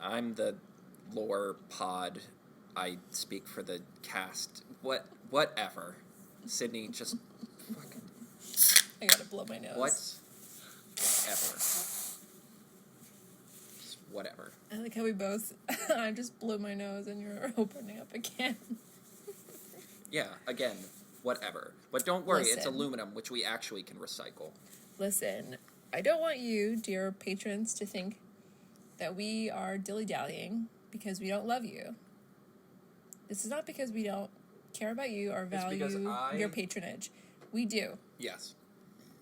I'm the lore pod. I speak for the cast. Whatever. Sydney, just fucking... I gotta blow my nose. Whatever. Just whatever. I like how we both... I just blew my nose and you're opening up again. Yeah, again, whatever. But don't worry, Listen. It's aluminum, which we actually can recycle. Listen, I don't want you, dear patrons, to think that we are dilly-dallying because we don't love you. This is not because we don't care about you or value your patronage. We do. Yes.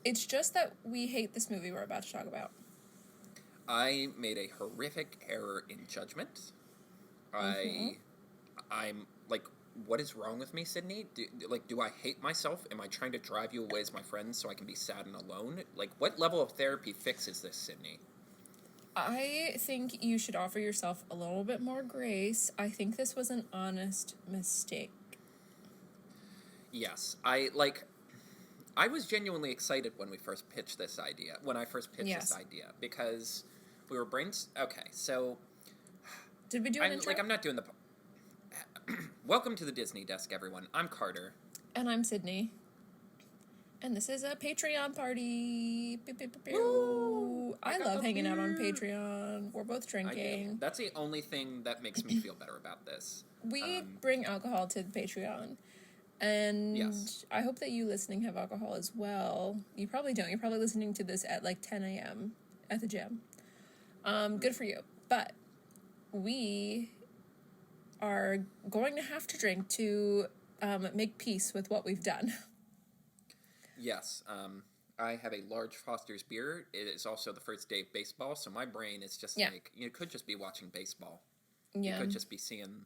It's just that we hate this movie we're about to talk about. I made a horrific error in judgment. I'm like, what is wrong with me, Sydney? Do I hate myself? Am I trying to drive you away as my friend so I can be sad and alone? Like, what level of therapy fixes this, Sydney? I think you should offer yourself a little bit more grace. I think this was an honest mistake. Yes, I was genuinely excited when we first pitched this idea. This idea, because we were okay, so did we do an intro? I'm not doing the. Welcome to the Disney Desk, everyone. I'm Carter, and I'm Sydney, and this is a Patreon party. Pew, pew, pew, pew. Woo! I love hanging out on Patreon. We're both drinking. That's the only thing that makes me feel better about this. We bring alcohol to the Patreon. And yes. I hope that you listening have alcohol as well. You probably don't. You're probably listening to this at like 10 a.m. at the gym. Good for you. But we are going to have to drink to make peace with what we've done. Yes. I have a large Foster's beer. It is also the first day of baseball, so my brain is just like, you could just be watching baseball. Yeah. You could just be seeing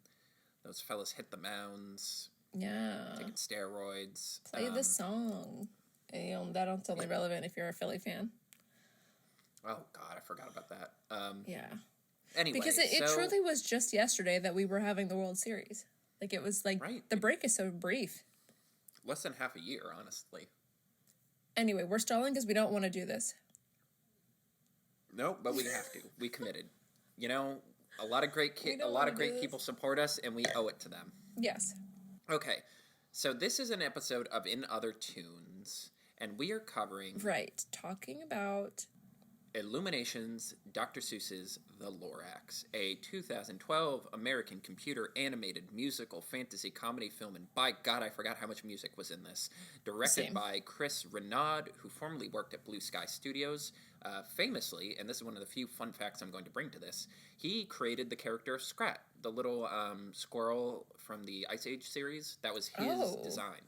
those fellas hit the mounds. Yeah. Taking steroids. Play the song. That's only relevant if you're a Philly fan. Oh, God, I forgot about that. Yeah. Anyway, because it truly was just yesterday that we were having the World Series. Like, it was like, right. The break is so brief. Less than half a year, honestly. Anyway, we're stalling because we don't want to do this. No, but we have to. We committed. You know, a lot of great people support us, and we owe it to them. Yes. Okay, so this is an episode of In Other Toons, and we are covering... Right, talking about... Illumination's Dr. Seuss's The Lorax, a 2012 American computer animated musical fantasy comedy film, and by God, I forgot how much music was in this. Directed by Chris Renaud, who formerly worked at Blue Sky Studios. Famously, and this is one of the few fun facts I'm going to bring to this, he created the character of Scrat, the little squirrel from the Ice Age series. That was his design.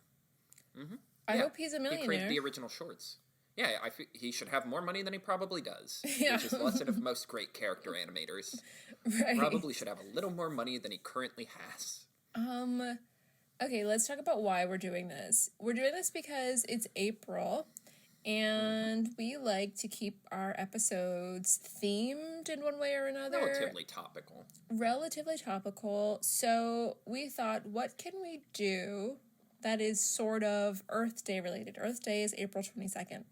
Mm-hmm. I hope he's a millionaire. He created the original shorts. Yeah, he should have more money than he probably does, yeah. Which is the lesson of most great character animators. Right. Probably should have a little more money than he currently has. Okay, let's talk about why we're doing this. We're doing this because it's April, and we like to keep our episodes themed in one way or another. Relatively topical. So we thought, what can we do that is sort of Earth Day related? Earth Day is April 22nd.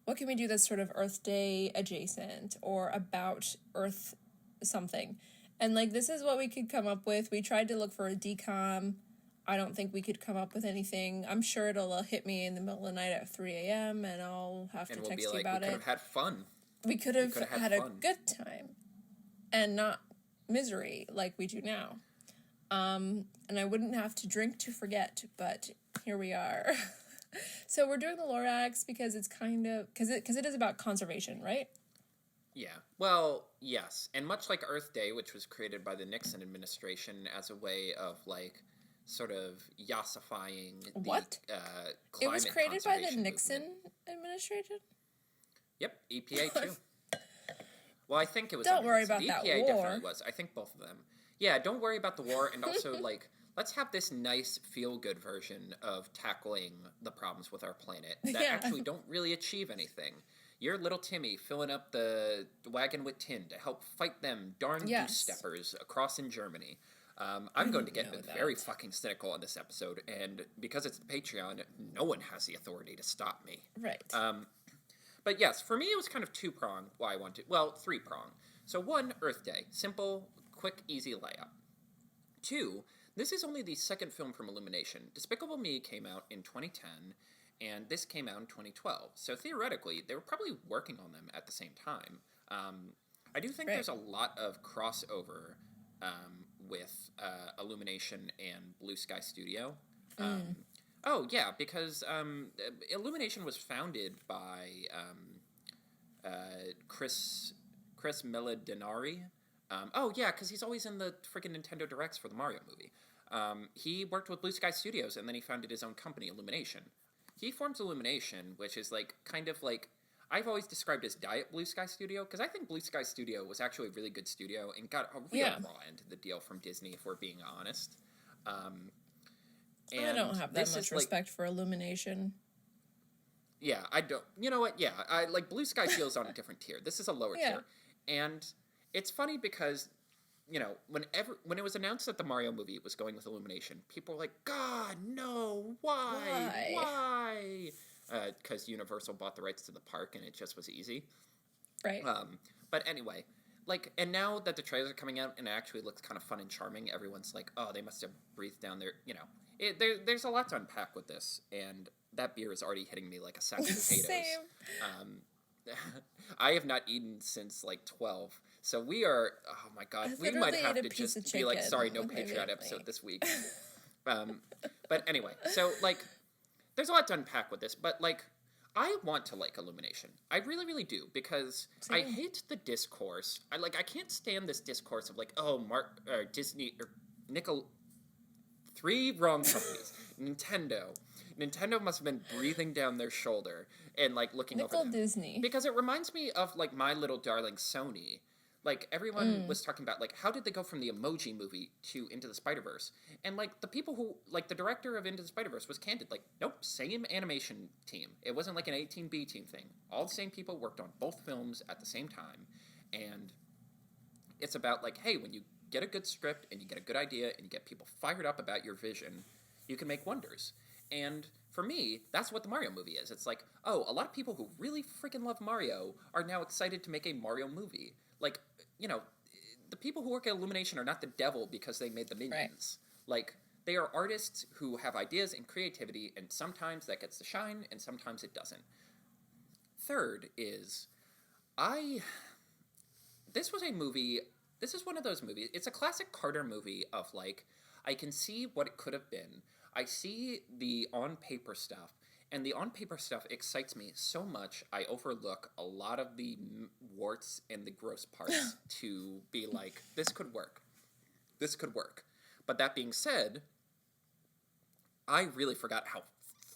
What can we do that's sort of Earth Day adjacent or about Earth something? And, like, this is what we could come up with. We tried to look for a decom. I don't think we could come up with anything. I'm sure it'll hit me in the middle of the night at 3 a.m. and I'll have to text you about it. We could have had fun. We could have had a good time and not misery like we do now. And I wouldn't have to drink to forget, but here we are. So we're doing the Lorax because it's kind of... Because it is about conservation, right? Yeah. Well, yes. And much like Earth Day, which was created by the Nixon administration as a way of, like, sort of yassifying the what? Climate It was created by the Nixon movement. administration? Yep, EPA too. Well, I think it was... Don't worry about that war. EPA definitely was. I think both of them. Yeah, don't worry about the war, and also, like... Let's have this nice, feel-good version of tackling the problems with our planet that actually don't really achieve anything. You're little Timmy filling up the wagon with tin to help fight them darn goose-steppers across in Germany. I'm going to get very fucking cynical in this episode, and because it's the Patreon, no one has the authority to stop me. Right. But yes, for me it was kind of two-prong why I wanted, well, three-prong. So one, Earth Day. Simple, quick, easy layup. Two, this is only the second film from Illumination. Despicable Me came out in 2010, and this came out in 2012. So theoretically, they were probably working on them at the same time. I do think there's a lot of crossover with Illumination and Blue Sky Studio. Oh, yeah, because Illumination was founded by Chris Meledinari. Oh, yeah, because he's always in the freaking Nintendo Directs for the Mario movie. He worked with Blue Sky Studios, and then he founded his own company, Illumination. He forms Illumination, which is, like, kind of like... I've always described as Diet Blue Sky Studio, because I think Blue Sky Studio was actually a really good studio and got a real raw end of the deal from Disney, if we're being honest. I don't have that much respect for Illumination. Yeah, I don't. You know what? Yeah, I like Blue Sky feels on a different tier. This is a lower tier, and it's funny because, you know, when it was announced that the Mario movie was going with Illumination, people were like, "God, no! Why?" Because Universal bought the rights to the park, and it just was easy. Right. But anyway, like, and now that the trailers are coming out and it actually looks kind of fun and charming, everyone's like, "Oh, they must have breathed down their," you know. There's a lot to unpack with this, and that beer is already hitting me like a sack of potatoes. Same. I have not eaten since like 12, so we are. Oh my god, we might have to just be like, sorry, no Patreon episode this week. But anyway, so like, there's a lot to unpack with this, but like, I want to like Illumination. I really, really do, because I hate the discourse. I can't stand this discourse of like, oh, Disney or Nickel. 3 wrong companies. Nintendo must have been breathing down their shoulder and, like, looking over them. Disney. Because it reminds me of, like, My Little Darling Sony. Like, everyone was talking about, like, how did they go from the Emoji Movie to Into the Spider-Verse? And, like, the people who, like, the director of Into the Spider-Verse was candid. Like, nope, same animation team. It wasn't like an 18B team thing. All the same people worked on both films at the same time. And it's about, like, hey, when you get a good script and you get a good idea and you get people fired up about your vision, you can make wonders. And for me, that's what the Mario movie is. It's like, oh, a lot of people who really freaking love Mario are now excited to make a Mario movie. Like, you know, the people who work at Illumination are not the devil because they made the Minions. Right. Like, they are artists who have ideas and creativity, and sometimes that gets to shine and sometimes it doesn't. Third is, this was a movie... This is one of those movies. It's a classic Carter movie of, like, I can see what it could have been. I see the on-paper stuff, and the on-paper stuff excites me so much, I overlook a lot of the warts and the gross parts to be like, this could work. This could work. But that being said, I really forgot how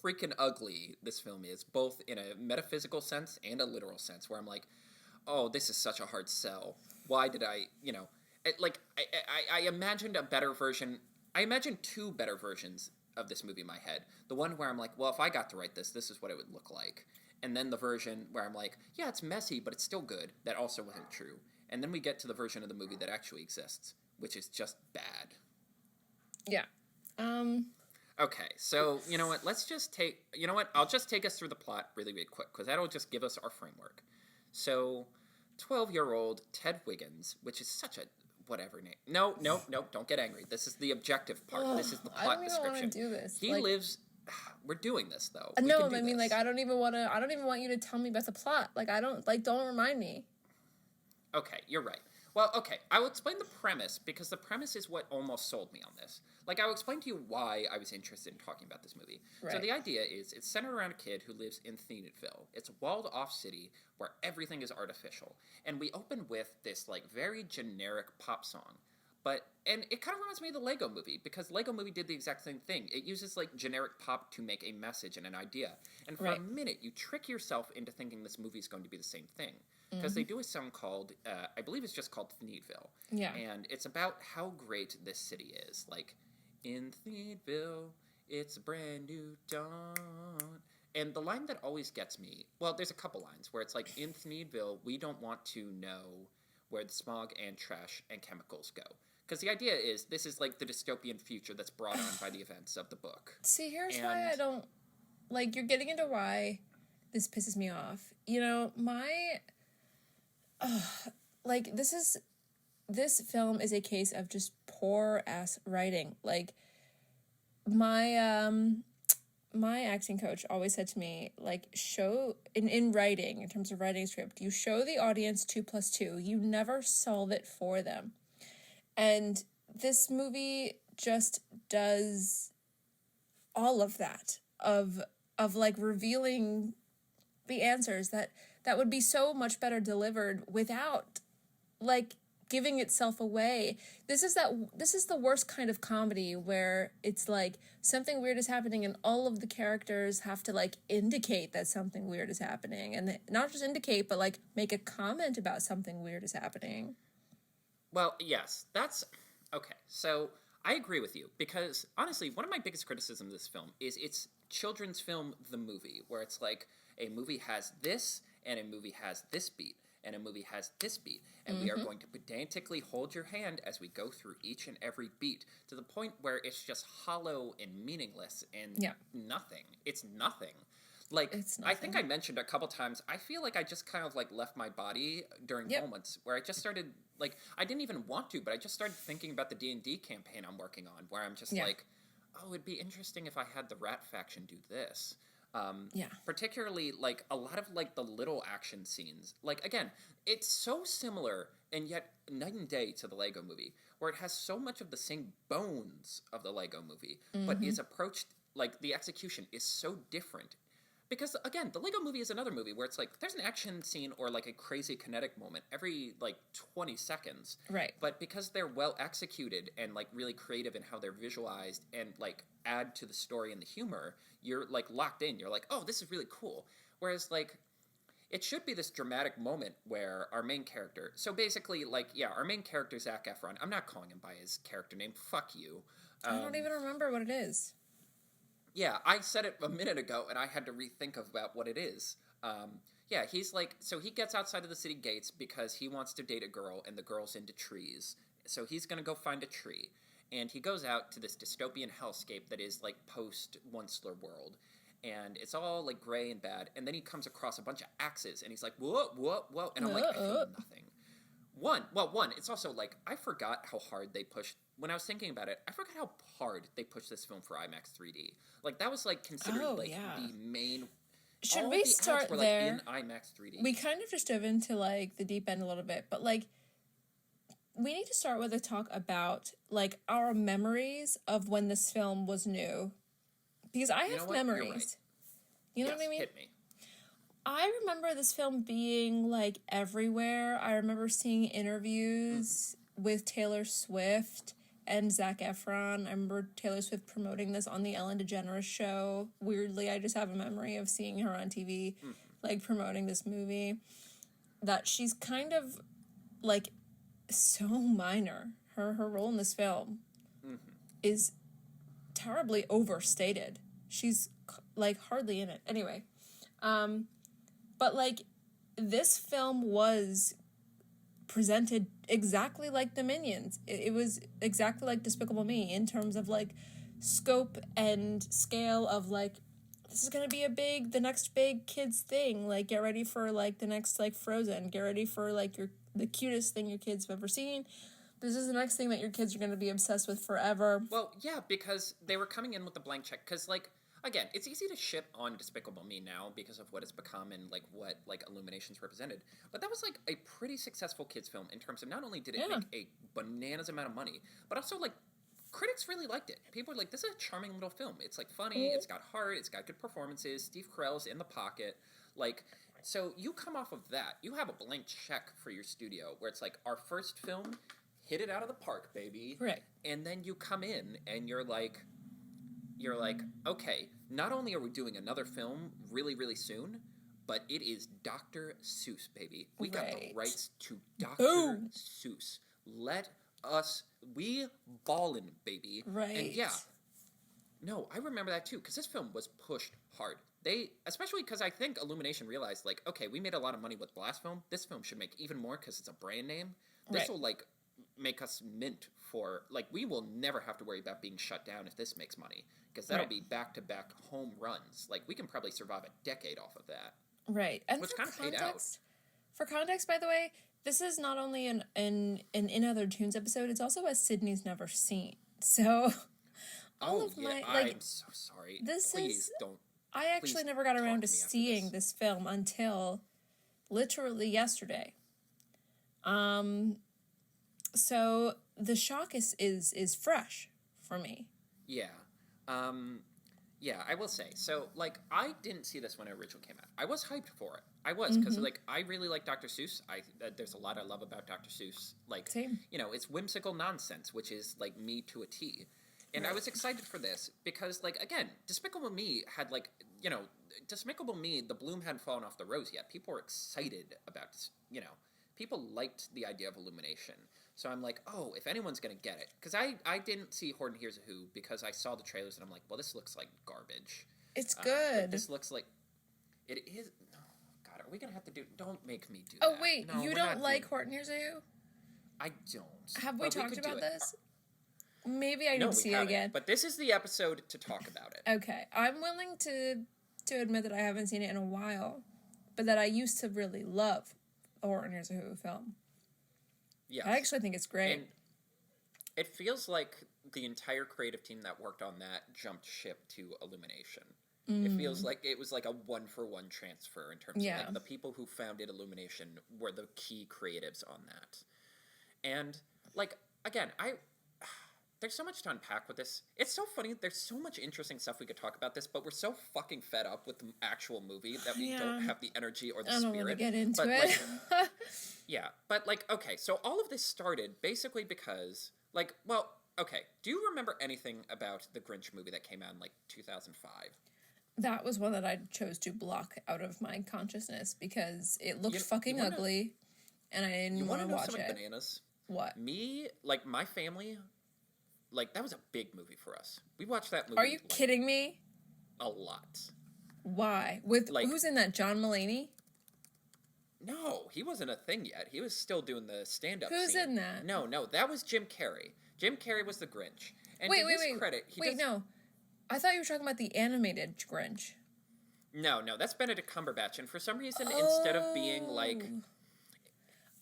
freaking ugly this film is, both in a metaphysical sense and a literal sense, where I'm like, oh, this is such a hard sell. Why did I, you know, I imagined a better version. I imagined 2 better versions of this movie in my head. The one where I'm like, well, if I got to write this, this is what it would look like. And then the version where I'm like, yeah, it's messy, but it's still good. That also wasn't true. And then we get to the version of the movie that actually exists, which is just bad. Yeah. Okay, so, you know what, I'll just take us through the plot really, really quick, because that'll just give us our framework. So, 12-year-old Ted Wiggins, which is such a whatever name. No, don't get angry. This is the objective part. This is the plot description. I don't even want to do this. He lives... We're doing this, though. No, I mean, like, I don't even want you to tell me about the plot. Like, don't remind me. Okay, you're right. Well, okay, I will explain the premise, because the premise is what almost sold me on this. Like, I will explain to you why I was interested in talking about this movie. Right. So the idea is, it's centered around a kid who lives in Thenadville. It's a walled-off city where everything is artificial. And we open with this, like, very generic pop song. And it kind of reminds me of the Lego Movie, because Lego Movie did the exact same thing. It uses, like, generic pop to make a message and an idea. And for a minute, you trick yourself into thinking this movie is going to be the same thing. Because they do a song called, I believe it's just called Thenadville. Yeah. And it's about how great this city is. Like, in Thenadville, it's a brand new dawn. And the line that always gets me, well, there's a couple lines where it's like, in Thenadville, we don't want to know where the smog and trash and chemicals go. Because the idea is, this is like the dystopian future that's brought on by the events of the book. See, here's why I don't... Like, you're getting into why this pisses me off. You know, like, this film is a case of just poor ass writing. Like, my acting coach always said to me, like, show in writing, in terms of writing a script, you show the audience 2 plus 2. You never solve it for them. And this movie just does all of that, of like revealing the answers that would be so much better delivered without like giving itself away. This is the worst kind of comedy where it's like something weird is happening and all of the characters have to like indicate that something weird is happening, and not just indicate but like make a comment about something weird is happening. Well, yes, that's okay. So I agree with you because honestly, one of my biggest criticisms of this film is it's children's film, the movie, where it's like a movie has this and a movie has this beat and a movie has this beat, and we are going to pedantically hold your hand as we go through each and every beat to the point where it's just hollow and meaningless and nothing. It's nothing. Like, I think I mentioned a couple times, I feel like I just kind of, like, left my body during moments where I just started, like, I didn't even want to, but I just started thinking about the D&D campaign I'm working on, where I'm just like, oh, it'd be interesting if I had the Rat faction do this. Particularly, like, a lot of, like, the little action scenes. Like, again, it's so similar and yet night and day to the Lego movie, where it has so much of the same bones of the Lego movie, but is approached, like, the execution is so different. Because, again, the Lego movie is another movie where it's like, there's an action scene or, like, a crazy kinetic moment every, like, 20 seconds. Right. But because they're well executed and, like, really creative in how they're visualized and, like, add to the story and the humor, you're, like, locked in. You're like, oh, this is really cool. Whereas, like, it should be this dramatic moment where our main character... So, basically, like, yeah, our main character, Zac Efron, I'm not calling him by his character name. Fuck you. I don't even remember what it is. Yeah, I said it a minute ago, and I had to rethink about what it is. Yeah, he's like... So he gets outside of the city gates because he wants to date a girl, and the girl's into trees. So he's going to go find a tree. And he goes out to this dystopian hellscape that is, like, post-Onceler world. And it's all, like, gray and bad. And then he comes across a bunch of axes, and he's like, whoa, whoa, whoa. And I'm like, I feel nothing. One, it's also, like, I forgot how hard they pushed... When I was thinking about it, I forgot how hard they pushed this film for IMAX 3D. Like, that was, like, considered, the main... Should we start were, there? Like, in IMAX 3D. We kind of just dove into, like, the deep end a little bit, but, like, we need to start with a talk about, like, our memories of when this film was new. Because I have memories. Right. You know what I mean? Hit me. I remember this film being, like, everywhere. I remember seeing interviews with Taylor Swift and Zac Efron. I remember Taylor Swift promoting this on the Ellen DeGeneres show. Weirdly, I just have a memory of seeing her on TV, like, promoting this movie. That she's kind of, like, so minor. Her role in this film is terribly overstated. She's, like, hardly in it. Anyway, but, like, this film was presented exactly like the Minions. It was exactly like Despicable Me in terms of, like, scope and scale of, like, this is gonna be the next big kids thing. Like, get ready for, like, the next, like, Frozen. Get ready for, like, the cutest thing your kids have ever seen. This is the next thing that your kids are gonna be obsessed with forever. Well, yeah, because they were coming in with a blank check. Because, like, again, it's easy to shit on Despicable Me now because of what it's become and, like, what, like, Illuminations represented. But that was, like, a pretty successful kids film in terms of not only did it make a bananas amount of money, but also, like, critics really liked it. People were like, this is a charming little film. It's, like, funny, it's got heart, it's got good performances, Steve Carell's in the pocket. Like, so you come off of that, you have a blank check for your studio where it's like, our first film hit it out of the park, baby. Right. And then you come in and you're like, okay, not only are we doing another film really, really soon, but it is Dr. Seuss, baby. We got the rights to Dr. Seuss. We ballin', baby. Right. And yeah, no, I remember that too, because this film was pushed hard. Especially because I think Illumination realized, like, okay, we made a lot of money with the last film. This film should make even more because it's a brand name. This will, like, make us mint for, like, we will never have to worry about being shut down if this makes money, because that'll Right. be back-to-back home runs. Like, we can probably survive a decade off of that. Right. And Which for kind of paid out. context, by the way, this is not only an in other Toons episode, it's also a Sydney's never seen. So all of my like I'm so sorry. this Please is don't. I actually please never got talk around to to me after seeing this. this film until literally yesterday. So the shock is fresh for me. Yeah. Yeah, I will say. So, like, I didn't see this when it originally came out. I was hyped for it. I was, because, like, I really like Dr. Seuss. There's a lot I love about Dr. Seuss. Like, Same. you know, it's whimsical nonsense, which is, like, me to a T. And I was excited for this because, like, again, Despicable Me had, like, you know, Despicable Me, the bloom hadn't fallen off the rose yet. People were excited about this, you know. People liked the idea of Illumination. So I'm like, oh, if anyone's going to get it. Because I didn't see Horton Hears a Who because I saw the trailers and I'm like, well, this looks like garbage. It's Like, good. this looks like... It is... No, God, are we going to have to do... Don't make me do Oh that. wait, No, you we're don't not like doing- Horton Hears a Who? I don't. Have we But talked could do about it. this? Maybe I need No, to we see it haven't. again. But this is the episode to talk about it. Okay, I'm willing to admit that I haven't seen it in a while, but that I used to really love a Horton Hears a Who film. Yeah. I actually think it's great. And it feels like the entire creative team that worked on that jumped ship to Illumination. It feels like it was like a one-for-one transfer in terms of like the people who founded Illumination were the key creatives on that. And like again, there's so much to unpack with this. It's so funny. There's so much interesting stuff we could talk about this, but we're so fucking fed up with the actual movie that we don't have the energy or the I don't spirit. want to get into but, it. Like, yeah, but like okay, so all of this started basically because like well, okay, do you remember anything about the Grinch movie that came out in like 2005? That was one that I chose to block out of my consciousness because it looked fucking wanna- ugly, and I didn't want to watch something it. bananas? What? Me, like my family, like that was a big movie for us. We watched that movie. Are you kidding me? A lot. Why? With Like- who's in that? John Mulaney? No, he wasn't a thing yet. He was still doing the stand-up. Who's scene. in that? No, that was Jim Carrey. Jim Carrey was the Grinch. And Wait, to his credit, no. I thought you were talking about the animated Grinch. No, that's Benedict Cumberbatch. And for some reason, instead of being like,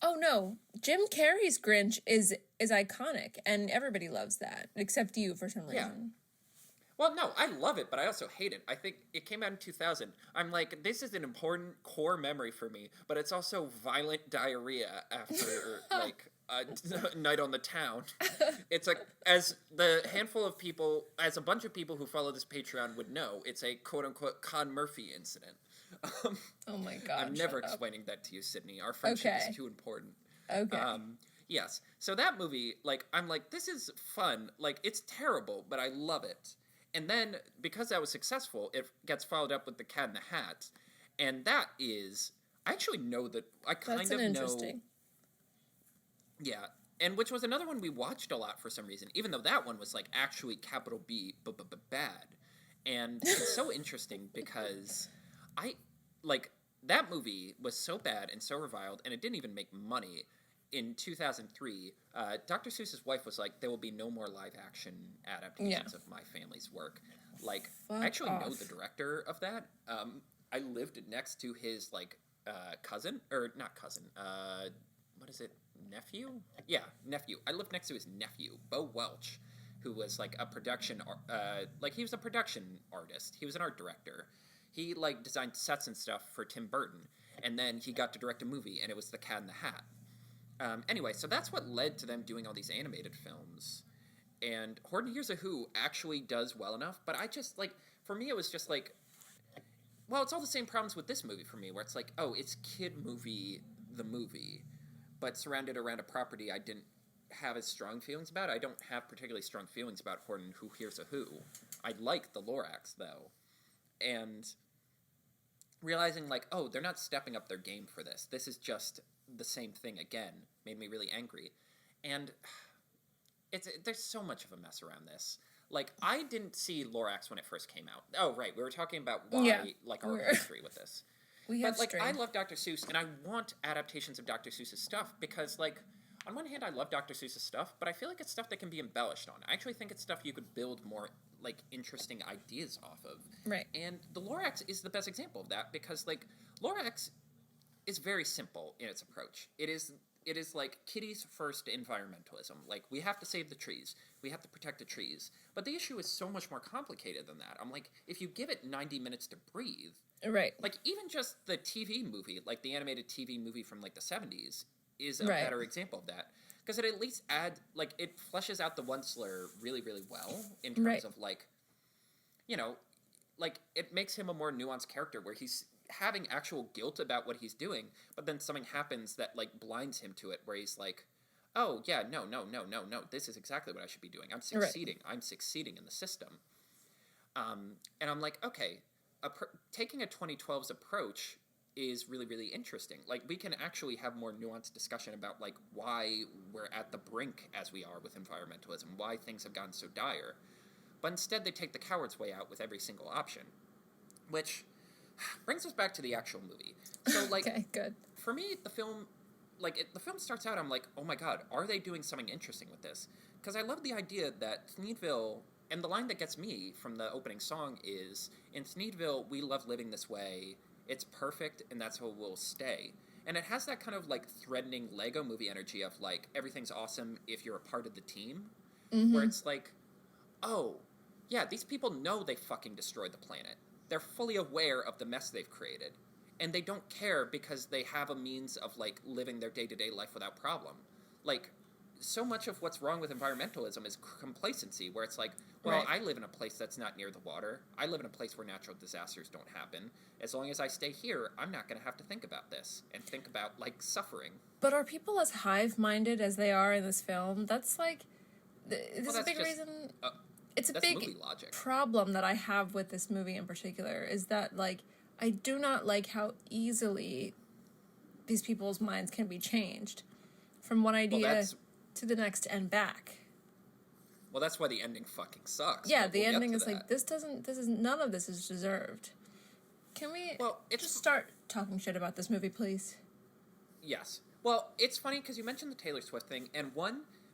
Oh no, Jim Carrey's Grinch is iconic, and everybody loves that, except you for some reason. well, no, I love it, but I also hate it. I think it came out in 2000. I'm like, this is an important core memory for me, but it's also violent diarrhea after like a night on the town. It's like, as a bunch of people who follow this Patreon would know, it's a quote-unquote Con Murphy incident. Oh my god. I'm never shut up. explaining that to you, Sydney. Our friendship Okay. is too important. Okay. Yes. So that movie, like, I'm like, this is fun. Like, it's terrible, but I love it. And then, because that was successful, it gets followed up with The Cat in the Hat. And that is... I actually know that... I kind That's of an know... interesting. Yeah. And which was another one we watched a lot for some reason, even though that one was, like, actually capital B, bad. And it's so interesting because that movie was so bad and so reviled, and it didn't even make money. In 2003, Dr. Seuss's wife was like, there will be no more live-action adaptations of my family's work. Like, I actually know the director of that. I lived next to his, like, cousin, or not cousin, what is it, nephew? Yeah, nephew. I lived next to his nephew, Bo Welch, who was, like, he was a production artist. He was an art director. He, like, designed sets and stuff for Tim Burton, and then he got to direct a movie, and it was The Cat in the Hat. Anyway, so that's what led to them doing all these animated films. And Horton Hears a Who actually does well enough, but I just, like, for me it was just like, well, it's all the same problems with this movie for me, where it's like, oh, it's kid movie, the movie, but surrounded around a property I didn't have as strong feelings about. I don't have particularly strong feelings about Horton Who Hears a Who. I like the Lorax, though. And realizing, like, oh, they're not stepping up their game for this. This is just the same thing again made me really angry. And there's so much of a mess around this. Like, I didn't see Lorax when it first came out. Oh, right, we were talking about why, like, our history with this. We have But, like, strayed. I love Dr. Seuss, and I want adaptations of Dr. Seuss's stuff because, like, on one hand, I love Dr. Seuss's stuff, but I feel like it's stuff that can be embellished on. I actually think it's stuff you could build more, like, interesting ideas off of. Right. And the Lorax is the best example of that, because, like, Lorax is very simple in its approach. It is like Kitty's first environmentalism. Like, we have to save the trees. We have to protect the trees. But the issue is so much more complicated than that. I'm like, if you give it 90 minutes to breathe... Right. Like, even just the TV movie, like the animated TV movie from, like, the 70s, is a Right. better example of that. Because it at least it fleshes out the one slur really, really well in terms Right. of, like, you know, like, it makes him a more nuanced character where he's having actual guilt about what he's doing, but then something happens that, like, blinds him to it, where he's like, oh, yeah, no, this is exactly what I should be doing. I'm succeeding. Right. I'm succeeding in the system. And I'm like, okay, taking a 2012's approach is really, really interesting. Like, we can actually have more nuanced discussion about, like, why we're at the brink as we are with environmentalism, why things have gotten so dire. But instead, they take the coward's way out with every single option, which brings us back to the actual movie. So, like, okay, good. For me, the film, the film starts out, I'm like, oh my god, are they doing something interesting with this? Because I love the idea that Thneedville, and the line that gets me from the opening song is, in Thneedville, we love living this way, it's perfect, and that's how we'll stay. And it has that kind of, like, threatening Lego movie energy of, like, everything's awesome if you're a part of the team, where it's like, oh, yeah, these people know they fucking destroyed the planet. They're fully aware of the mess they've created. And they don't care because they have a means of, like, living their day-to-day life without problem. Like, so much of what's wrong with environmentalism is complacency, where it's like, well, right. I live in a place that's not near the water. I live in a place where natural disasters don't happen. As long as I stay here, I'm not going to have to think about this and think about, like, suffering. But are people as hive-minded as they are in this film? That's, like, this is a big reason... It's a big problem that I have with this movie in particular, is that, like, I do not like how easily these people's minds can be changed from one idea to the next and back. Well, that's why the ending fucking sucks. Yeah, the ending is like, none of this is deserved. Can we just start talking shit about this movie, please? Yes. Well, it's funny because you mentioned the Taylor Swift thing, and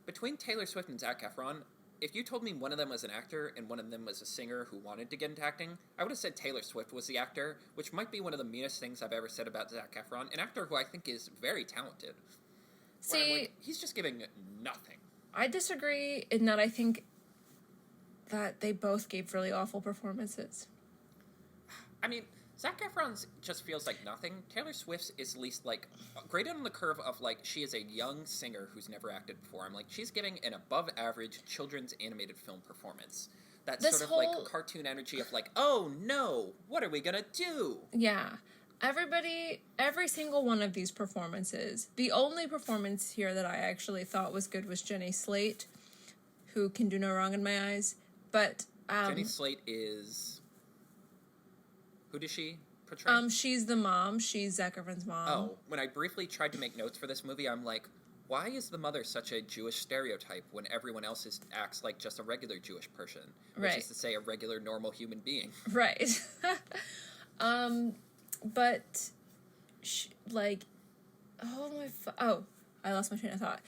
between Taylor Swift and Zac Efron, if you told me one of them was an actor and one of them was a singer who wanted to get into acting, I would have said Taylor Swift was the actor, which might be one of the meanest things I've ever said about Zac Efron, an actor who I think is very talented. See, like, he's just giving nothing. I disagree in that I think that they both gave really awful performances. I mean, Zac Efron's just feels like nothing. Taylor Swift's is at least, like, graded on the curve of, like, she is a young singer who's never acted before. I'm like, she's giving an above-average children's animated film performance. That sort of, like, cartoon energy of, like, oh, no, what are we gonna do? Yeah. Every single one of these performances, the only performance here that I actually thought was good was Jenny Slate, who can do no wrong in my eyes, but... Jenny Slate is... Who does she portray? She's the mom. She's Zac Efron's mom. Oh, when I briefly tried to make notes for this movie, I'm like, why is the mother such a Jewish stereotype when everyone else acts like just a regular Jewish person? Which is to say, a regular, normal human being. Right. But, I lost my train of thought.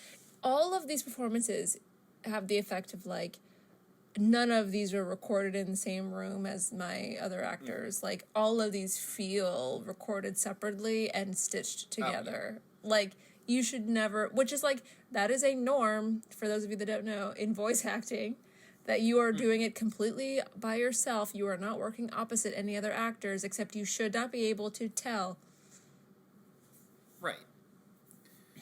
All of these performances have the effect of, like, none of these were recorded in the same room as my other actors. Mm. Like, all of these feel recorded separately and stitched together. Oh, yeah. Like, you should never... Which is, like, that is a norm, for those of you that don't know, in voice acting, that you are doing it completely by yourself. You are not working opposite any other actors, except you should not be able to tell. Right.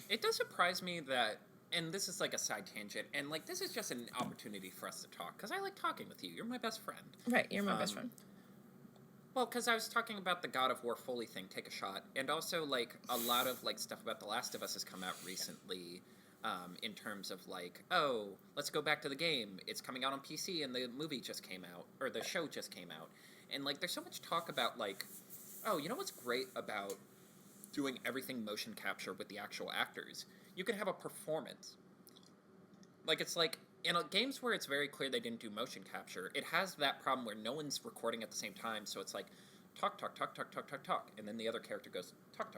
It does surprise me that... And this is, like, a side tangent, and, like, this is just an opportunity for us to talk, because I like talking with you. You're my best friend. Right, you're my best friend. Well, because I was talking about the God of War Foley thing, Take a Shot, and also, like, a lot of, like, stuff about The Last of Us has come out recently, in terms of, like, oh, let's go back to the game. It's coming out on PC, and the movie just came out, or the show just came out. And, like, there's so much talk about, like, oh, you know what's great about doing everything motion capture with the actual actors? You can have a performance. Like, it's like, in games where it's very clear they didn't do motion capture, it has that problem where no one's recording at the same time, so it's like, talk, and then the other character goes, talk.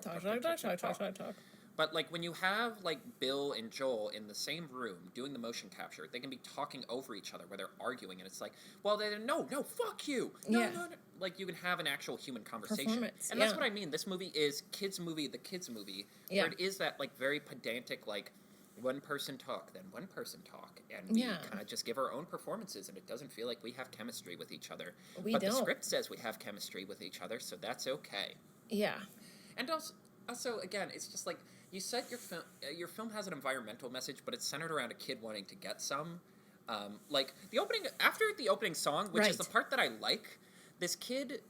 But, like, when you have, like, Bill and Joel in the same room doing the motion capture, they can be talking over each other where they're arguing, and it's like, well, no, fuck you! No, no. Like, you can have an actual human conversation. Performance, and that's what I mean. This movie is the kids' movie, where it is that, like, very pedantic, like, one person talk, then one person talk, and we kind of just give our own performances, and it doesn't feel like we have chemistry with each other. But the script says we have chemistry with each other, so that's okay. Yeah. And also, again, it's just like, you said your film has an environmental message, but it's centered around a kid wanting to get some. Like, after the opening song, which is the part that I like, this kid,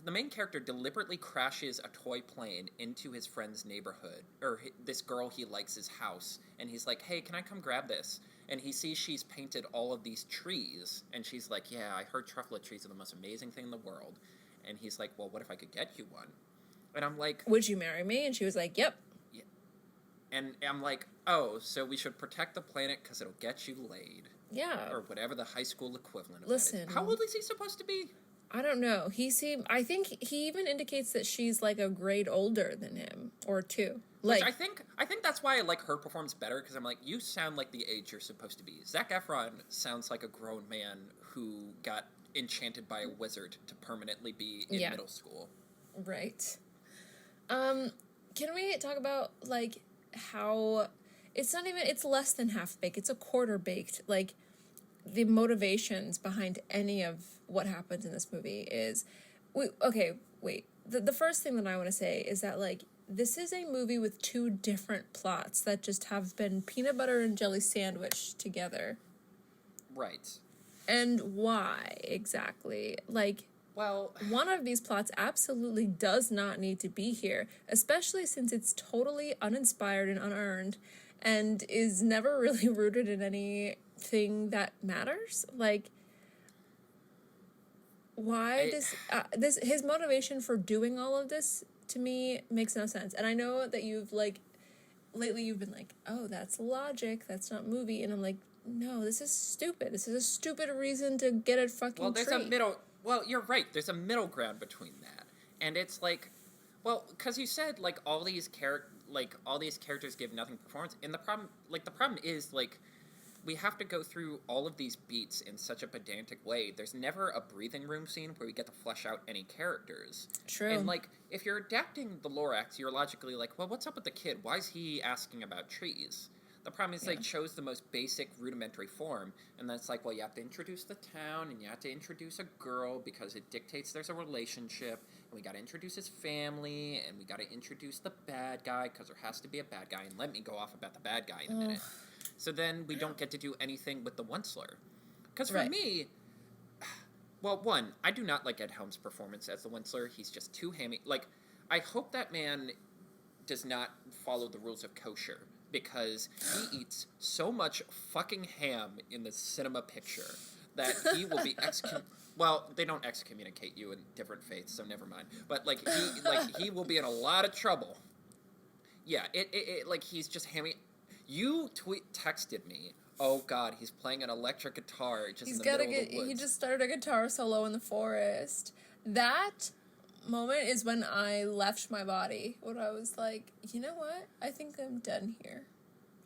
the main character, deliberately crashes a toy plane into his friend's neighborhood, or this girl he likes' house, and he's like, hey, can I come grab this? And he sees she's painted all of these trees, and she's like, yeah, I heard truffle trees are the most amazing thing in the world. And he's like, well, what if I could get you one? And I'm like, would you marry me? And she was like, yep. Yeah. And I'm like, oh, so we should protect the planet because it'll get you laid. Yeah. Or whatever the high school equivalent of Listen, that is. How old is he supposed to be? I don't know. I think he even indicates that she's like a grade older than him, or two. Like, Which I think that's why I like her performance better, because I'm like, you sound like the age you're supposed to be. Zac Efron sounds like a grown man who got enchanted by a wizard to permanently be in middle school. Right. Can we talk about, like, how it's less than half-baked, it's a quarter-baked, like, the motivations behind any of what happens in this movie is... The first thing that I want to say is that, like, this is a movie with two different plots that just have been peanut butter and jelly sandwiched together. Right. And why, exactly? Like... Well, one of these plots absolutely does not need to be here, especially since it's totally uninspired and unearned and is never really rooted in anything that matters. Like, why does his motivation for doing all of this, to me, makes no sense. And I know that lately you've been like, oh, that's logic, that's not movie. And I'm like, no, this is stupid. This is a stupid reason to get a fucking tree. Well, you're right. There's a middle ground between that, and it's like, well, because you said like all these characters give nothing performance, and the problem is like we have to go through all of these beats in such a pedantic way. There's never a breathing room scene where we get to flesh out any characters. True. And like if you're adapting the Lorax, you're logically like, well, what's up with the kid? Why is he asking about trees? The problem is they chose the most basic, rudimentary form, and that's like, well, you have to introduce the town, and you have to introduce a girl, because it dictates there's a relationship, and we gotta introduce his family, and we gotta introduce the bad guy, because there has to be a bad guy, and let me go off about the bad guy in a minute. So then we don't get to do anything with the Onceler. Because for me, well, one, I do not like Ed Helms' performance as the Onceler. He's just too hammy. Like, I hope that man does not follow the rules of kosher, because he eats so much fucking ham in the cinema picture that he will be well, they don't excommunicate you in different faiths, so never mind. But he will be in a lot of trouble. Yeah, it like he's just hammy. You texted me, oh god, he's playing an electric guitar just in the middle of the woods. He just started a guitar solo in the forest. That moment is when I left my body. When I was like, you know what? I think I'm done here.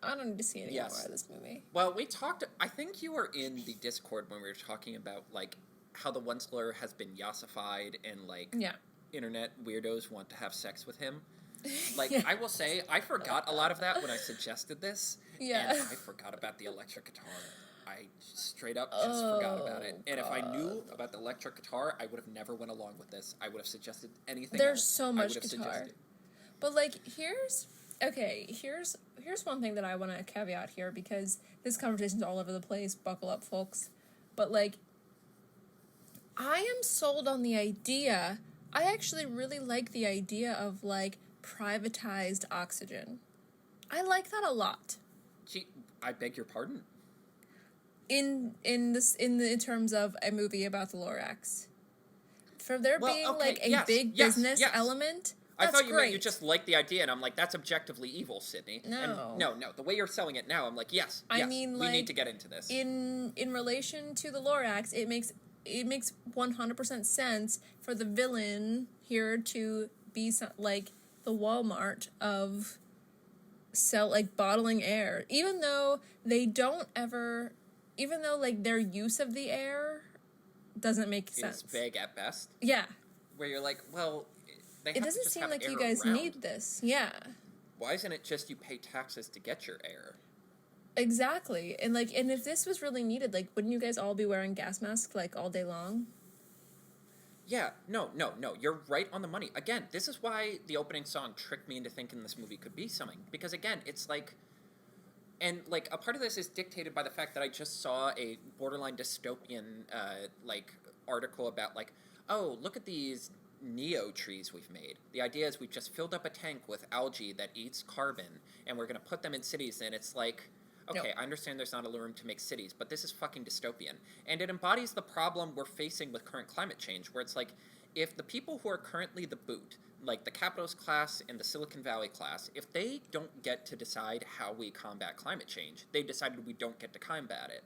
I don't need to see any more of this movie. Well, we talked... I think you were in the Discord when we were talking about, like, how the Onceler has been yassified and, like, internet weirdos want to have sex with him. Like, I will say, I forgot a lot of that when I suggested this. Yeah. And I forgot about the electric guitar. I straight up just forgot about it. And if I knew about the electric guitar, I would have never went along with this. I would have suggested anything There's else. so much guitar. But, like, here's one thing that I want to caveat here, because this conversation's all over the place. Buckle up, folks. But, like, I am sold on the idea. I actually really like the idea of, like, privatized oxygen. I like that a lot. Gee, I beg your pardon? In terms of a movie about the Lorax. For there being like a big business element, I thought you meant you just liked the idea, and I'm like, that's objectively evil, Sydney. No. And no. The way you're selling it now, I'm like, yes, I mean, we need to get into this. In relation to the Lorax, it makes 100% sense for the villain here to be like the Walmart of sell, like, bottling air, even though they don't ever, even though, like, their use of the air doesn't make sense. It's vague at best. Yeah. Where you're like, well, they have It doesn't to just seem have like air you guys around. need this. Yeah. Why isn't it just you pay taxes to get your air? Exactly. And, like, and if this was really needed, like, wouldn't you guys all be wearing gas masks, like, all day long? Yeah, no, you're right on the money. Again, this is why the opening song tricked me into thinking this movie could be something. Because, again, it's like... And, like, a part of this is dictated by the fact that I just saw a borderline dystopian, like, article about, like, oh, look at these neo trees we've made. The idea is we've just filled up a tank with algae that eats carbon, and we're going to put them in cities, and it's like... Okay, Nope. I understand there's not a room to make cities, but this is fucking dystopian. And it embodies the problem we're facing with current climate change, where it's like, if the people who are currently the boot, like the capitalist class and the Silicon Valley class, if they don't get to decide how we combat climate change, they decided we don't get to combat it.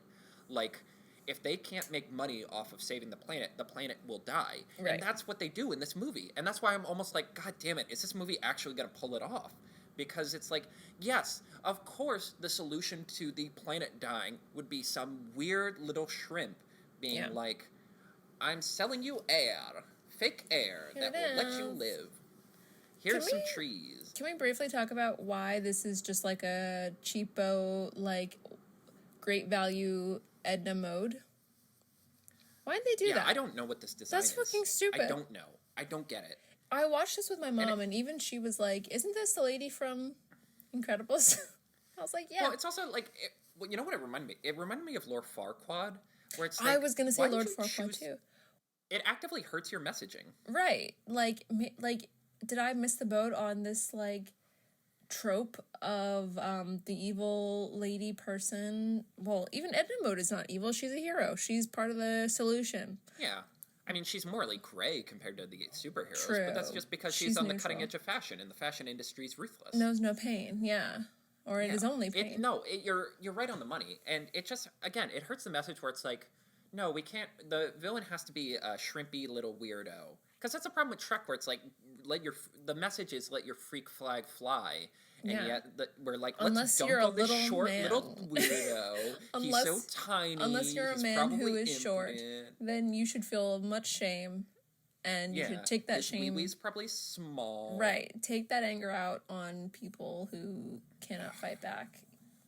Like, if they can't make money off of saving the planet will die. Right. And that's what they do in this movie. And that's why I'm almost like, God damn it, is this movie actually going to pull it off? Because it's like, yes, of course the solution to the planet dying would be some weird little shrimp being like, I'm selling you air, fake air that will let you live. Here's some trees. Can we briefly talk about why this is just like a cheapo, like, great value Edna mode? Why'd they do that? I don't know what this design is. That's fucking stupid. I don't know. I don't get it. I watched this with my mom, and even she was like, isn't this the lady from Incredibles? I was like, yeah. Well, it's also like, you know what it reminded me? It reminded me of Lord Farquaad, where it's like, I was going to say why Lord would you Farquaad, choose... too. It actively hurts your messaging. Right. Like, did I miss the boat on this, like, trope of the evil lady person? Well, even Edna Mode is not evil. She's a hero. She's part of the solution. Yeah. I mean, she's morally gray compared to the superheroes, True. But that's just because she's on the cutting edge of fashion, and the fashion industry is ruthless. Knows no pain, yeah. Or it is only pain. You're right on the money, and it just, again, it hurts the message where it's like, no, we can't, the villain has to be a shrimpy little weirdo. Because that's a problem with Shrek, where it's like, the message is let your freak flag fly. And yet, we're like, let's dunk on this short little weirdo. He's so tiny. Unless you're a man who is short, then you should feel much shame. And you should take that shame. Wee-wee's probably small. Right. Take that anger out on people who cannot fight back.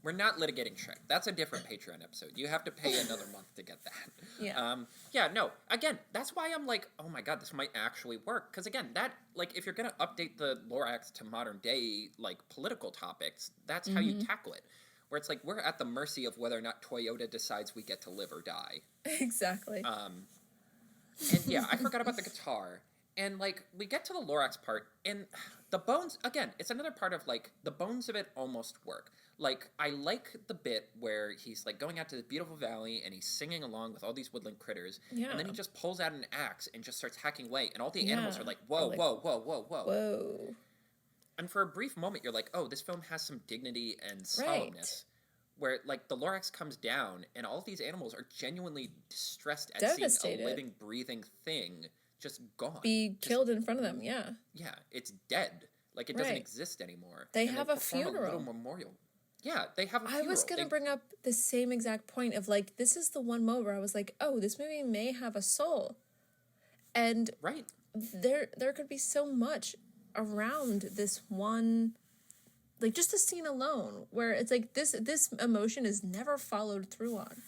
We're not litigating Shrek. That's a different Patreon episode. You have to pay another month to get that. Yeah. No. Again, that's why I'm like, oh my god, this might actually work. Because again, that, like, if you're going to update the Lorax to modern day, like, political topics, that's how you tackle it. Where it's like, we're at the mercy of whether or not Toyota decides we get to live or die. Exactly. And yeah, I forgot about the guitar. And, like, we get to the Lorax part, and the bones, again, it's another part of, like, the bones of it almost work. Like, I like the bit where he's, like, going out to this beautiful valley, and he's singing along with all these woodland critters, and then he just pulls out an axe and just starts hacking away, and all the animals are like, whoa, like, whoa, whoa, whoa, whoa. Whoa. And for a brief moment, you're like, oh, this film has some dignity and solemnness. Where, like, the Lorax comes down, and all of these animals are genuinely distressed at seeing a living, breathing thing just gone. Be killed in front of them, yeah. Yeah, it's dead. Like, it doesn't exist anymore. They have a funeral. A little memorial. Yeah, they have a funeral. I was going to bring up the same exact point of, like, this is the one moment where I was like, oh, this movie may have a soul. And there could be so much around this one, like, just the scene alone, where it's like this emotion is never followed through on.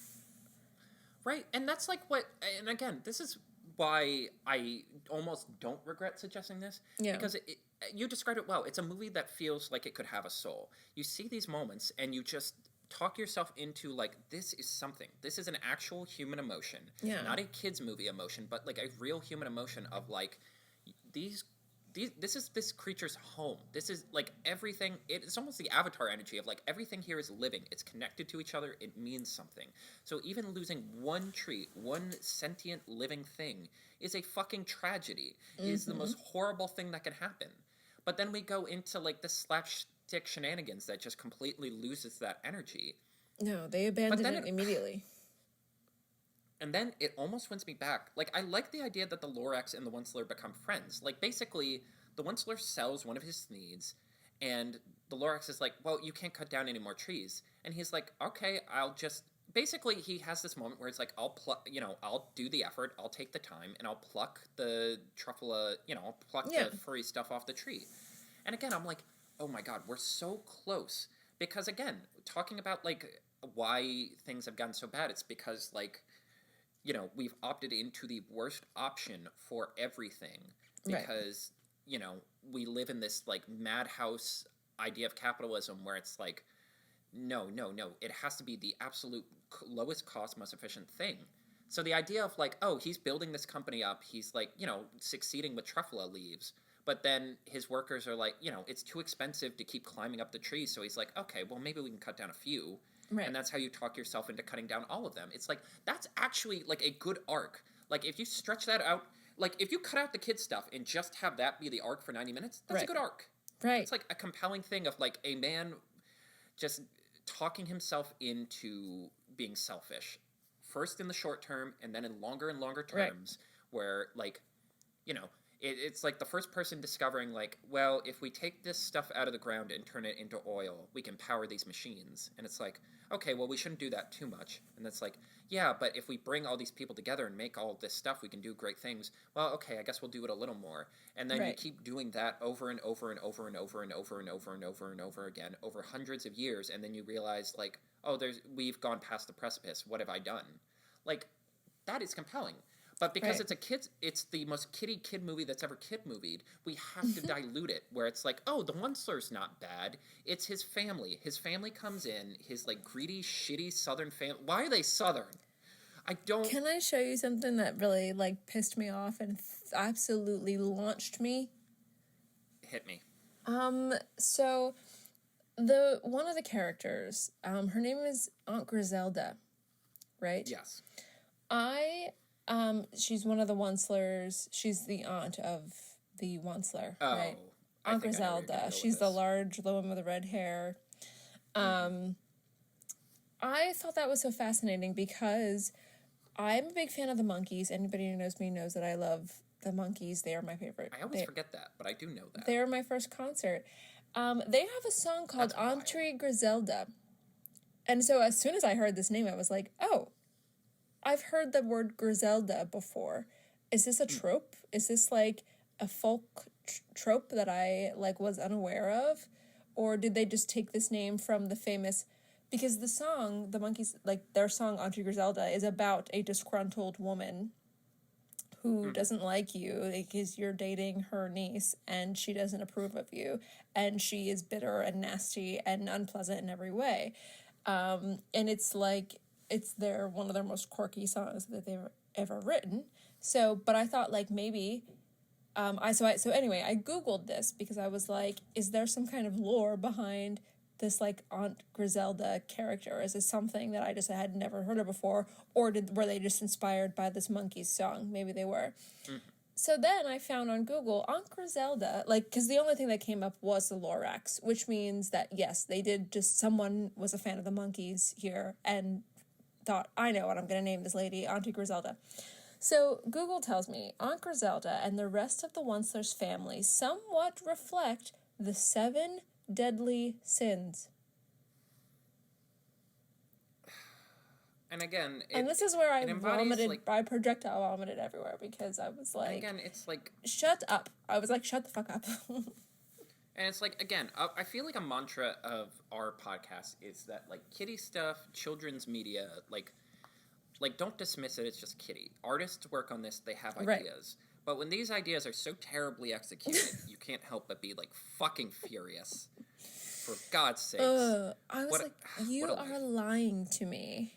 Right, and that's like what, and again, this is why I almost don't regret suggesting this. Yeah. Because you described it well. It's a movie that feels like it could have a soul. You see these moments, and you just talk yourself into, like, this is something. This is an actual human emotion. Yeah. Not a kid's movie emotion, but, like, a real human emotion of, like, this is this creature's home. This is, like, everything. It's almost the Avatar energy of, like, everything here is living. It's connected to each other. It means something. So even losing one tree, one sentient living thing, is a fucking tragedy. It is the most horrible thing that can happen. But then we go into, like, the slapstick shenanigans that just completely loses that energy. No, they abandon it immediately. And then it almost wins me back. Like, I like the idea that the Lorax and the Onceler become friends. Like, basically, the Onceler sells one of his needs, And the Lorax is like, well, you can't cut down any more trees. And he's like, okay, I'll just basically he has this moment where it's like I'll do the effort, I'll take the time, and I'll pluck the truffula, I'll pluck the furry stuff off the tree. And again, I'm like, oh my god, we're so close. Because again, talking about like why things have gotten so bad, it's because like we've opted into the worst option for everything because we live in this like madhouse idea of capitalism where it's like no, it has to be the absolute lowest cost, most efficient thing. So the idea of like, oh, he's building this company up, he's like, succeeding with truffula leaves, but then his workers are like, it's too expensive to keep climbing up the trees, so he's like, okay, well, maybe we can cut down a few. Right. And that's how you talk yourself into cutting down all of them. It's like, that's actually like a good arc. Like, if you stretch that out, like, if you cut out the kid stuff and just have that be the arc for 90 minutes, that's a good arc. Right. It's like a compelling thing of like a man just talking himself into being selfish, first in the short term and then in longer and longer terms, where like, it's like the first person discovering like, well, if we take this stuff out of the ground and turn it into oil, we can power these machines. And it's like, okay, well, we shouldn't do that too much. And it's like, yeah, but if we bring all these people together and make all this stuff, we can do great things. Well, okay, I guess we'll do it a little more. And then you keep doing that over and over and over and over and over and over and over and over again over hundreds of years. And then you realize like, oh, we've gone past the precipice. What have I done? Like, that is compelling. But because it's the most kiddie kid movie that's ever kid movied, we have to dilute it where it's like, oh, the Onceler's not bad. It's his family. His family comes in, his like greedy, shitty Southern family. Why are they Southern? I don't... Can I show you something that really like pissed me off and absolutely launched me? Hit me. So one of the characters, her name is Aunt Griselda, right? Yes. She's one of the Oncelers. She's the aunt of the Onceler, right? Aunt Griselda. She's the woman with the red hair. I thought that was so fascinating because I'm a big fan of the Monkees. Anybody who knows me knows that I love the Monkees. They are my favorite. I always forget that, but I do know that. They were my first concert. They have a song called Auntie Griselda. And so as soon as I heard this name, I was like, oh, I've heard the word Griselda before. Is this a trope? Is this like a folk trope that I like was unaware of? Or did they just take this name from the famous... Because the song, the Monkees, like their song Auntie Griselda is about a disgruntled woman who doesn't like you because you're dating her niece and she doesn't approve of you. And she is bitter and nasty and unpleasant in every way. And it's like... It's one of their most quirky songs that they've ever written. So, but I thought like maybe, so anyway, I Googled this because I was like, is there some kind of lore behind this like Aunt Griselda character? Is this something that I just had never heard of before? Or were they just inspired by this Monkees song? Maybe they were. Mm-hmm. So then I found on Google, Aunt Griselda, like, because the only thing that came up was the Lorax, which means that, yes, someone was a fan of the Monkees here and thought, I know what I'm going to name this lady, Auntie Griselda. So Google tells me Aunt Griselda and the rest of the Oncelers family somewhat reflect the 7 deadly sins. And again... and this is where I vomited, like, I projectile vomited everywhere because I was like... Again, it's like... Shut up. I was like, shut the fuck up. And it's like, again, I feel like a mantra of our podcast is that, like, kiddie stuff, children's media, like don't dismiss it, it's just kiddie. Artists work on this, they have ideas. Right. But when these ideas are so terribly executed, you can't help but be, like, fucking furious. For God's sakes. I was you are lying to me.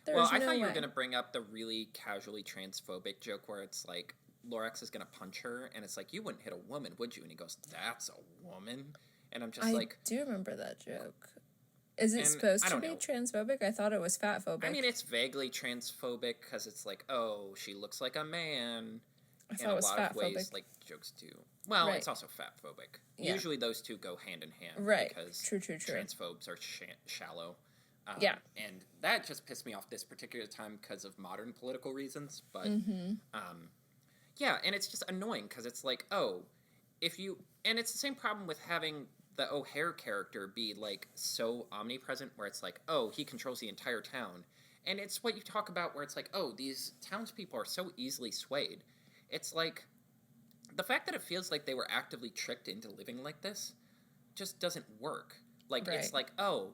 I thought you were going to bring up the really casually transphobic joke where it's like, Lorax is gonna punch her, and it's like, you wouldn't hit a woman, would you? And he goes, that's a woman? And I'm just like... I do remember that joke. Is it supposed to be transphobic? I thought it was fatphobic. I mean, it's vaguely transphobic, because it's like, oh, she looks like a man. I thought it was fatphobic. In a lot of ways, like, jokes do. Well, it's also fatphobic. Yeah. Usually those two go hand in hand. Right. Because true. Transphobes are shallow. And that just pissed me off this particular time because of modern political reasons, but... Yeah, and it's just annoying because it's like, oh, if you, and it's the same problem with having the O'Hare character be like so omnipresent, where it's like, oh, he controls the entire town, and it's what you talk about where it's like, oh, these townspeople are so easily swayed. It's like the fact that it feels like they were actively tricked into living like this just doesn't work. Like, Right. it's like, oh,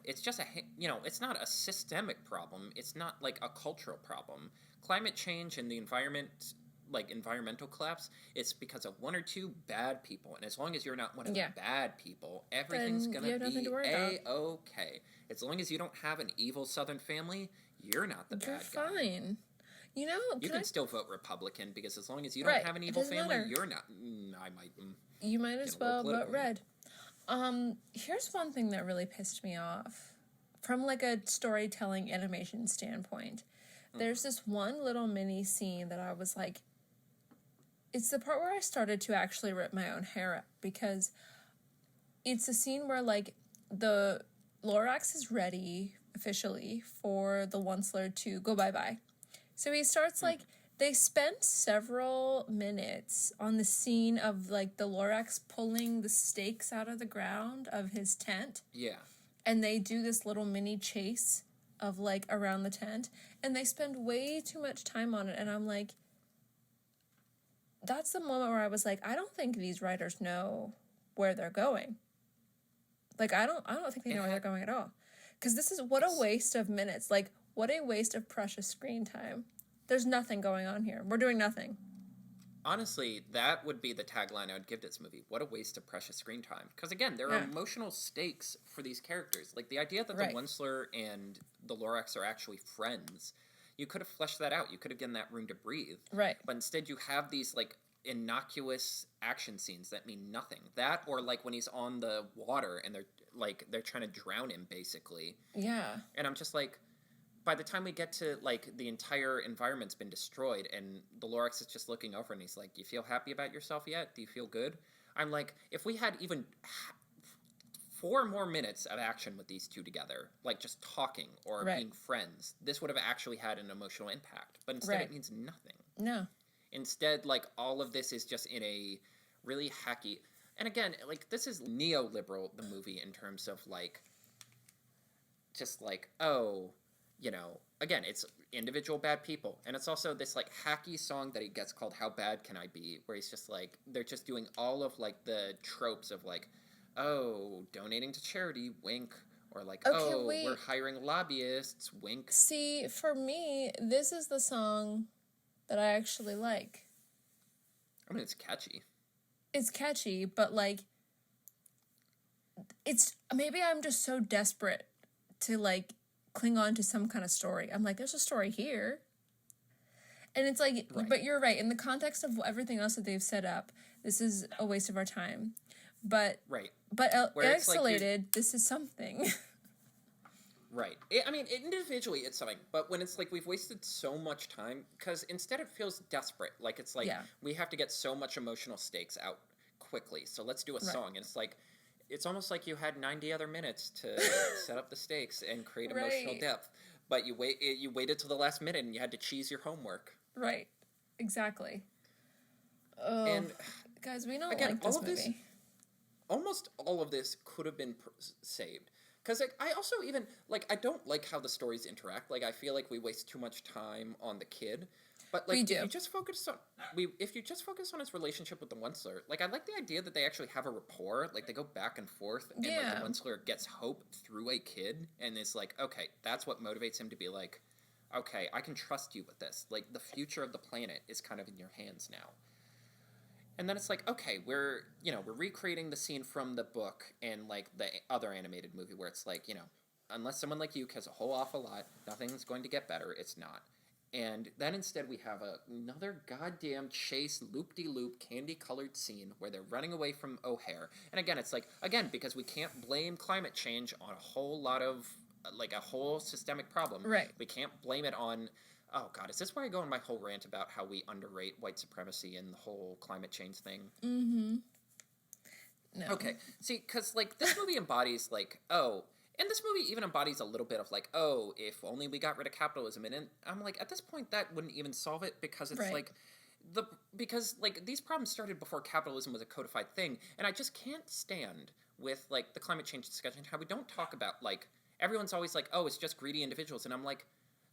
it's just it's not a systemic problem. It's not like a cultural problem. Climate change and the environment, like environmental collapse, it's because of one or two bad people. And as long as you're not one of the bad people, everything's Then gonna you have nothing be to worry about. A-okay. As long as you don't have an evil Southern family, you're not the You're bad guy. fine. You know, You can still vote Republican because as long as you Right, don't have an it evil doesn't family, matter. you're not. You might as Getting a little well vote political red. Here's one thing that really pissed me off. From like a storytelling animation standpoint. There's this one little mini scene that I was like, it's the part where I started to actually rip my own hair up, because it's a scene where like the Lorax is ready officially for the Onceler to go bye-bye. So he starts like, they spent several minutes on the scene of like the Lorax pulling the stakes out of the ground of his tent. Yeah. And they do this little mini chase of like around the tent, and they spend way too much time on it, and I'm like, that's the moment where I was like, I don't think these writers know where they're going. Like, I don't think they know where they're going at all. Because this is, what a waste of minutes. Like, what a waste of precious screen time. There's nothing going on here. We're doing nothing. Honestly, that would be the tagline I would give this movie. What a waste of precious screen time. Because again, there are emotional stakes for these characters. Like the idea that the Onceler and the Lorax are actually friends, you could have fleshed that out. You could have given that room to breathe. Right. But instead you have these like innocuous action scenes that mean nothing. That, or like when he's on the water and they're trying to drown him basically. Yeah. And I'm just like, by the time we get to, like, the entire environment's been destroyed, and the Lorax is just looking over, and he's like, you feel happy about yourself yet? Do you feel good? I'm like, if we had even 4 more minutes of action with these two together, like, just talking or being friends, this would have actually had an emotional impact. But instead it means nothing. No. Instead, like, all of this is just in a really hacky... And again, like, this is neoliberal, the movie, in terms of, like, just like, oh... You know, again, it's individual bad people. And it's also this, like, hacky song that he gets called How Bad Can I Be? Where he's just, like, they're just doing all of, like, the tropes of, like, oh, donating to charity, wink. Or, like, we're hiring lobbyists, wink. See, for me, this is the song that I actually like. I mean, it's catchy. It's catchy, but, like, it's... Maybe I'm just so desperate to, like... cling on to some kind of story. I'm like, there's a story here. And it's like, but you're right. In the context of everything else that they've set up, this is a waste of our time. But isolated, like this is something. Right. I mean, individually it's something, but when it's like we've wasted so much time, because instead it feels desperate. Like it's like we have to get so much emotional stakes out quickly, so let's do a song. And it's like, it's almost like you had 90 other minutes to set up the stakes and create emotional depth, but you waited till the last minute and you had to cheese your homework. Right. Exactly. Oh, and guys, we don't like this movie. Almost all of this could have been saved. Because like, I also even, like, I don't like how the stories interact. Like, I feel like we waste too much time on the kid. But like, if you just focus on his relationship with the Onceler, like I like the idea that they actually have a rapport, like they go back and forth, and like the Onceler gets hope through a kid, and it's like, okay, that's what motivates him to be like, okay, I can trust you with this. Like the future of the planet is kind of in your hands now. And then it's like, okay, we're recreating the scene from the book and like the other animated movie where it's like, unless someone like you cares a whole awful lot, nothing's going to get better. It's not. And then instead we have another goddamn chase, loop-de-loop, candy-colored scene where they're running away from O'Hare. And again, it's like, because we can't blame climate change on a whole lot of, like, a whole systemic problem. Right. We can't blame it on, oh God, is this where I go on my whole rant about how we underrate white supremacy and the whole climate change thing? Mm-hmm. No. Okay. See, because, like, this movie embodies, like, and this movie even embodies a little bit of, like, oh, if only we got rid of capitalism. And I'm like, at this point, that wouldn't even solve it because it's, like, the because like these problems started before capitalism was a codified thing, and I just can't stand with like the climate change discussion how we don't talk about like everyone's always like, oh, it's just greedy individuals, and I'm like,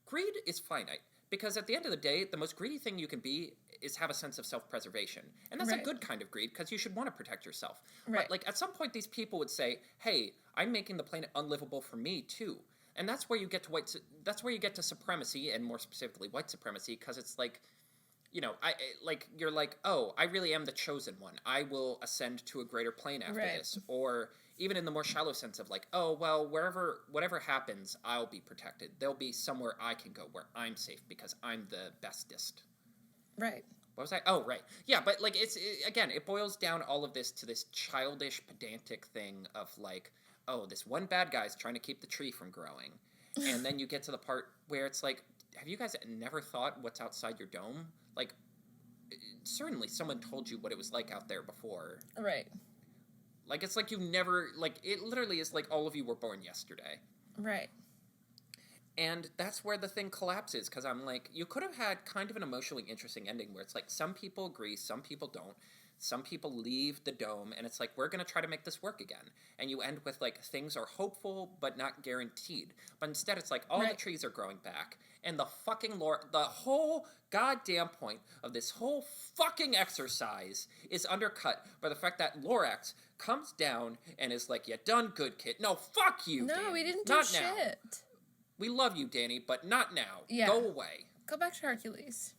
greed is finite. Because at the end of the day, the most greedy thing you can be is have a sense of self-preservation. And that's a good kind of greed, because you should want to protect yourself. Right. But, like, at some point, these people would say, hey, I'm making the planet unlivable for me, too. And that's where you get to that's where you get to supremacy, and more specifically, white supremacy, because it's like, you know, you're like, oh, I really am the chosen one. I will ascend to a greater plane after this. Or even in the more shallow sense of like, oh, well, whatever happens, I'll be protected. There'll be somewhere I can go where I'm safe because I'm the bestest. Right. What was I? Oh, right. Yeah, but like again, it boils down all of this to this childish, pedantic thing of like, oh, this one bad guy's trying to keep the tree from growing. And then you get to the part where it's like, have you guys never thought what's outside your dome? Like, certainly someone told you what it was like out there before. Right. Like, it's like you never, like, it literally is like all of you were born yesterday. Right. And that's where the thing collapses, because I'm like, you could have had kind of an emotionally interesting ending where it's like, some people agree, some people don't. Some people leave the dome, and it's like, we're going to try to make this work again. And you end with, like, things are hopeful, but not guaranteed. But instead, it's like, all the trees are growing back, and the whole goddamn point of this whole fucking exercise is undercut by the fact that Lorax comes down and is like, you done good, kid. No, fuck you, No, Danny. we didn't do not shit. Now. We love you, Danny, but not now. Yeah. Go away. Go back to Hercules.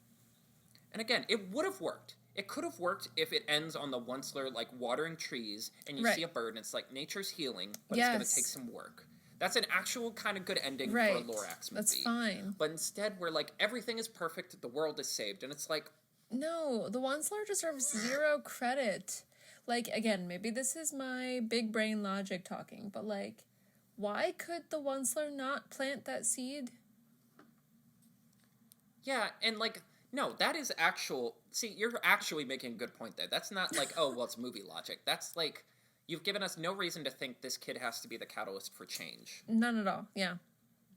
And again, it would have worked. It could have worked if it ends on the Onceler, like, watering trees, and you see a bird, and it's like, nature's healing, but it's going to take some work. That's an actual kind of good ending for a Lorax movie. That's fine. But instead, we're like, everything is perfect, the world is saved, and it's like... No, the Onceler deserves zero credit. Like, again, maybe this is my big brain logic talking, but, like, why could the Onceler not plant that seed? Yeah, and, like... No, that is actual... See, you're actually making a good point there. That's not like, oh, well, it's movie logic. That's like, you've given us no reason to think this kid has to be the catalyst for change. None at all, yeah.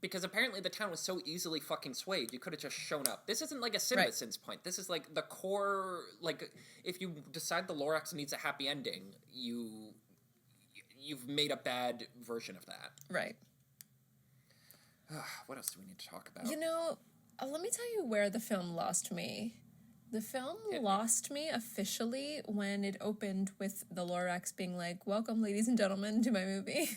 Because apparently the town was so easily fucking swayed, you could have just shown up. This isn't like a CinemaSins point. This is like the core... Like, if you decide the Lorax needs a happy ending, you've made a bad version of that. Right. What else do we need to talk about? You know... let me tell you where the film lost me. The film lost me officially when it opened with the Lorax being like, welcome, ladies and gentlemen, to my movie.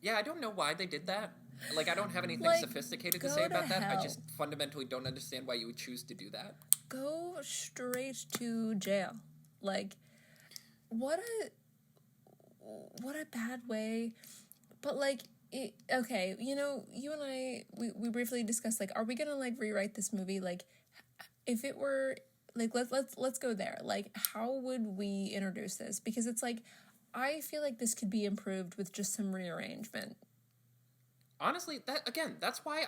Yeah, I don't know why they did that. Like, I don't have anything sophisticated to say about that. I just fundamentally don't understand why you would choose to do that. Go straight to jail. Like, what a bad way. But, like... okay, you know, you and I, we briefly discussed, like, are we gonna, like, rewrite this movie? Like, if it were, like, let's go there. Like, how would we introduce this? Because it's, like, I feel like this could be improved with just some rearrangement. Honestly, that's why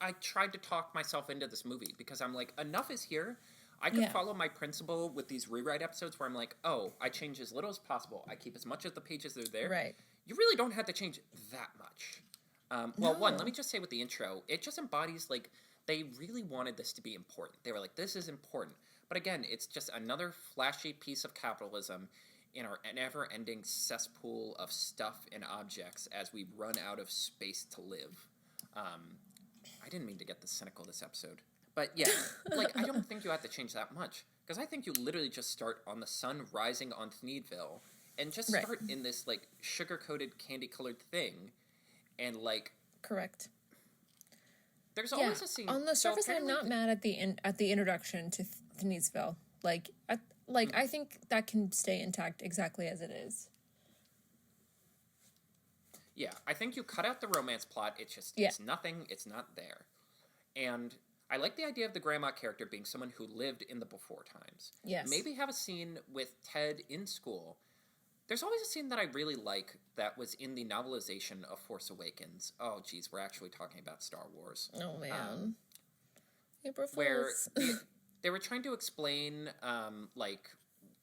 I tried to talk myself into this movie, because I'm like, enough is here. I can follow my principle with these rewrite episodes where I'm like, oh, I change as little as possible. I keep as much of the pages that are there. Right. You really don't have to change that much. Well, one, let me just say with the intro, it just embodies, like, they really wanted this to be important. They were like, this is important. But again, it's just another flashy piece of capitalism in our never-ending cesspool of stuff and objects as we run out of space to live. I didn't mean to get this cynical this episode. But yeah, like, I don't think you have to change that much. Because I think you literally just start on the sun rising on Thneedville and just start in this, like, sugar-coated, candy-colored thing. And, like... Correct. There's always a scene... On the surface, I'm not mad at the introduction to Thneedsville. Like, I think that can stay intact exactly as it is. Yeah, I think you cut out the romance plot. It's just, it's nothing. It's not there. And... I like the idea of the grandma character being someone who lived in the before times. Yes. Maybe have a scene with Ted in school. There's always a scene that I really like that was in the novelization of Force Awakens. Oh, geez, we're actually talking about Star Wars. Oh, man. April Fools. Where they were trying to explain, like,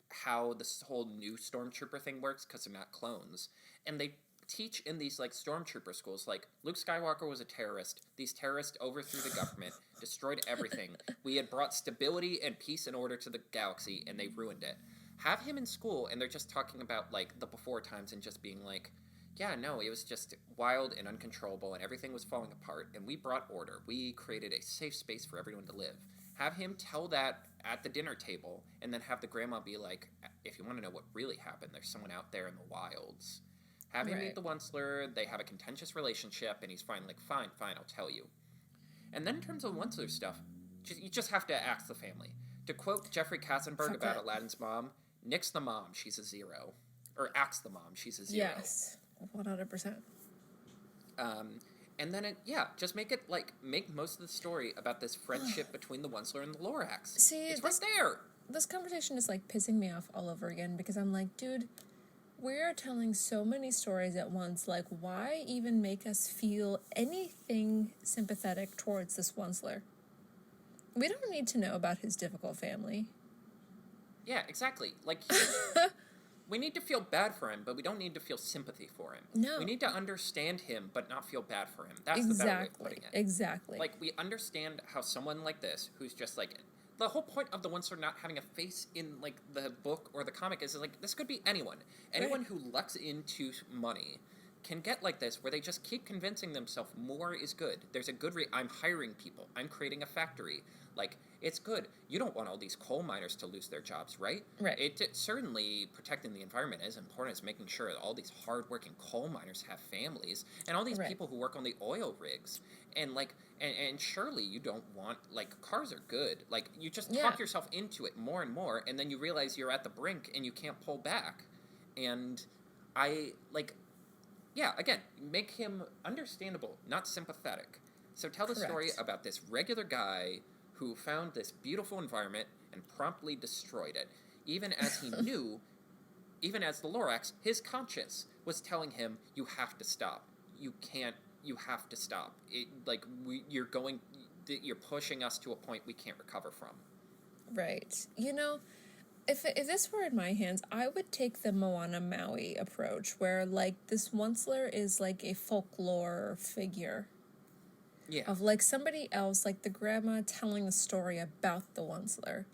how this whole new Stormtrooper thing works, because they're not clones. And they teach in these like stormtrooper schools, like Luke Skywalker was a terrorist. These terrorists overthrew the government, destroyed everything. We had brought stability and peace and order to the galaxy, and they ruined it. Have him in school, and they're just talking about like the before times and just being like, yeah, no, it was just wild and uncontrollable, and everything was falling apart, and we brought order. We created a safe space for everyone to live. Have him tell that at the dinner table, and then have the grandma be like, if you want to know what really happened, there's someone out there in the wilds. Have him meet the Onceler, they have a contentious relationship, and he's finally like, fine, I'll tell you. And then in terms of Onceler stuff, you just have to ask the family. To quote Jeffrey Katzenberg about Aladdin's mom, nix the mom, she's a 0. Or axe the mom, she's a 0. Yes, 100%. And then, just make most of the story about this friendship between the Onceler and the Lorax. See, it's right there. This conversation is, like, pissing me off all over again, because I'm like, dude, we are telling so many stories at once, like, why even make us feel anything sympathetic towards this Onceler? We don't need to know about his difficult family. Yeah, exactly. Like, we need to feel bad for him, but we don't need to feel sympathy for him. No. We need to understand him, but not feel bad for him. That's the better way of putting it. Exactly. Like, we understand how someone like this, who's just, like... The whole point of the Onceler not having a face in, like, the book or the comic is, like, this could be anyone. Anyone who lucks into money can get like this, where they just keep convincing themselves more is good. There's a good I'm hiring people. I'm creating a factory. Like, it's good. You don't want all these coal miners to lose their jobs, right? Right. It certainly protecting the environment is important as making sure that all these hardworking coal miners have families, and all these people who work on the oil rigs. And, like, and surely you don't want, like, cars are good. Like, you just talk yourself into it more and more, and then you realize you're at the brink and you can't pull back. And again, make him understandable, not sympathetic. So tell the story about this regular guy who found this beautiful environment and promptly destroyed it, even as he knew, even as the Lorax, his conscience was telling him, you have to stop. You have to stop. You're pushing us to a point we can't recover from. Right. You know, if this were in my hands, I would take the Moana Maui approach, where, like, this Onceler is, like, a folklore figure. Yeah. Of, like, somebody else, like the grandma telling the story about the Onceler.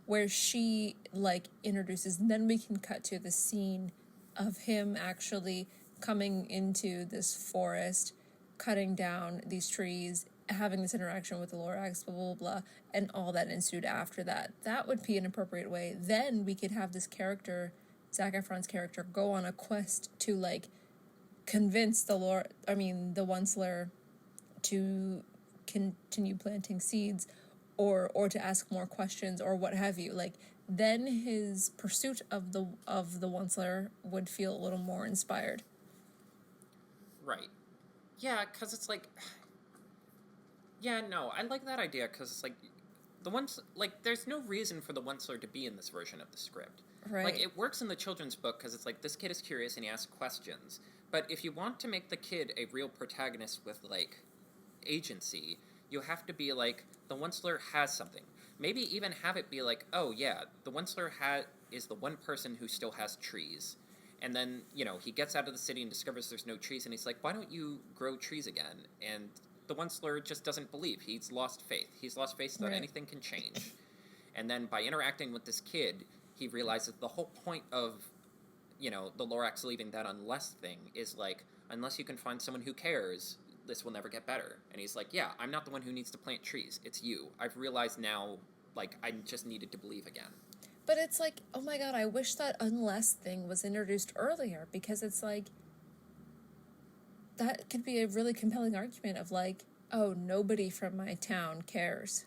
Where she, like, introduces, and then we can cut to the scene of him actually coming into this forest, cutting down these trees, having this interaction with the Lorax, blah, blah, blah, and all that ensued after that. That would be an appropriate way. Then we could have this character, Zac Efron's character, go on a quest to, like, convince the Onceler to continue planting seeds, or to ask more questions, or what have you. Like, then his pursuit of the Onceler would feel a little more inspired. Right. Yeah, because it's like... Yeah, no, I like that idea, because it's like... there's no reason for the Onceler to be in this version of the script. Right. Like, it works in the children's book, because it's like, this kid is curious and he asks questions. But if you want to make the kid a real protagonist with, like, agency, you have to be like, the Onceler has something. Maybe even have it be like, oh yeah, the Onceler is the one person who still has trees. And then, he gets out of the city and discovers there's no trees, and he's like, why don't you grow trees again? And the Onceler just doesn't believe. He's lost faith. He's lost faith that anything can change. And then by interacting with this kid, he realizes the whole point of, the Lorax leaving that unless thing is like, unless you can find someone who cares, this will never get better. And he's like, yeah, I'm not the one who needs to plant trees. It's you. I've realized now, like, I just needed to believe again. But it's like, oh my god, I wish that unless thing was introduced earlier, because it's like, that could be a really compelling argument of like, oh, nobody from my town cares.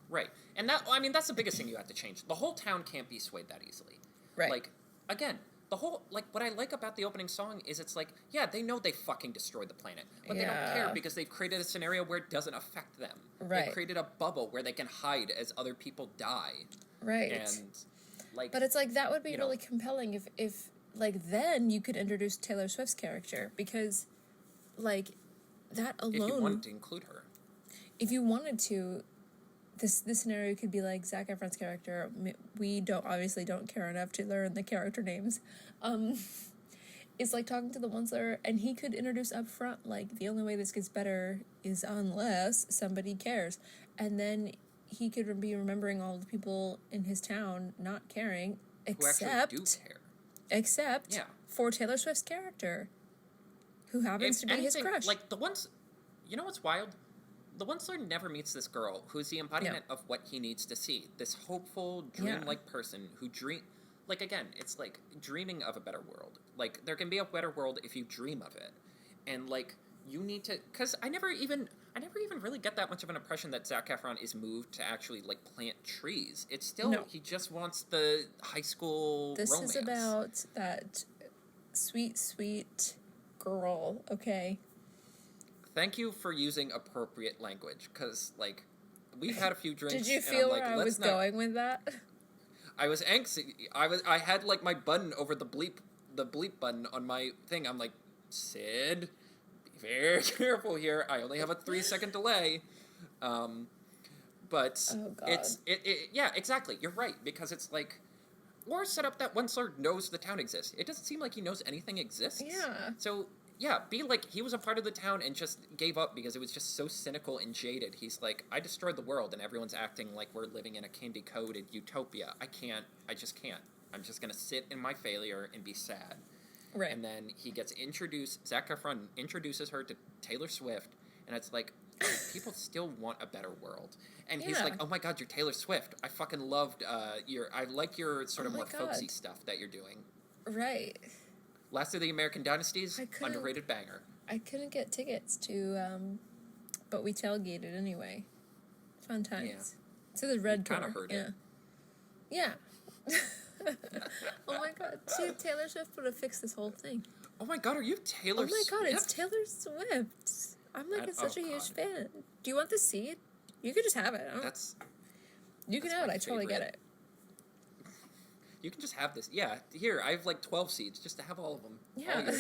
Right. And that's the biggest thing you have to change. The whole town can't be swayed that easily. Right. Like, again, the whole, like, what I like about the opening song is it's like, yeah, they know they fucking destroyed the planet, but they don't care because they've created a scenario where it doesn't affect them. Right. They've created a bubble where they can hide as other people die. Right. And, like... But it's like, that would be really compelling if, like, then you could introduce Taylor Swift's character, because, like, that alone... If you wanted to include her. If you wanted to... This scenario could be like Zac Efron's character. We obviously don't care enough to learn the character names. is like talking to the Onceler, and he could introduce up front, like, the only way this gets better is unless somebody cares. And then he could be remembering all the people in his town not caring, Who actually do care. Except for Taylor Swift's character, who happens to be his crush. Like, you know what's wild? The Onceler never meets this girl who's the embodiment of what he needs to see. This hopeful, dreamlike person who like, again, it's like dreaming of a better world. Like, there can be a better world if you dream of it. And, like, you need to... Because I never even really get that much of an impression that Zac Efron is moved to actually, like, plant trees. It's still... He just wants the high school romance. This is about that sweet, sweet girl, okay? Thank you for using appropriate language, because, like, we've had a few drinks. Did you feel where I was going with that? I was anxious. I had, like, my button over the bleep button on my thing. I'm like, Sid, be very careful here. I only have a 3-second delay. But yeah, exactly. You're right, because it's like, or set up that Onceler knows the town exists. It doesn't seem like he knows anything exists. Yeah. So, yeah, be like, he was a part of the town and just gave up because it was just so cynical and jaded. He's like, I destroyed the world and everyone's acting like we're living in a candy-coated utopia. I just can't. I'm just gonna sit in my failure and be sad. Right. And then he gets introduced, Zac Efron introduces her to Taylor Swift, and it's like, people still want a better world. And he's like, oh my god, you're Taylor Swift. I fucking loved I like your sort of more folksy stuff that you're doing. Right. Last of the American Dynasties, underrated banger. I couldn't get tickets to, but we tailgated anyway. Fun times. Yeah. To the Red Tour. Kind of heard it. Yeah. Oh my god. See, Taylor Swift would have fixed this whole thing. Oh my god, are you Taylor Swift? Oh my god, it's Taylor Swift. I'm like such a huge fan. Do you want the seed? You could just have it. You can have it. I totally get it. You can just have this. Yeah, here, I have like 12 seeds just to have all of them. Yeah.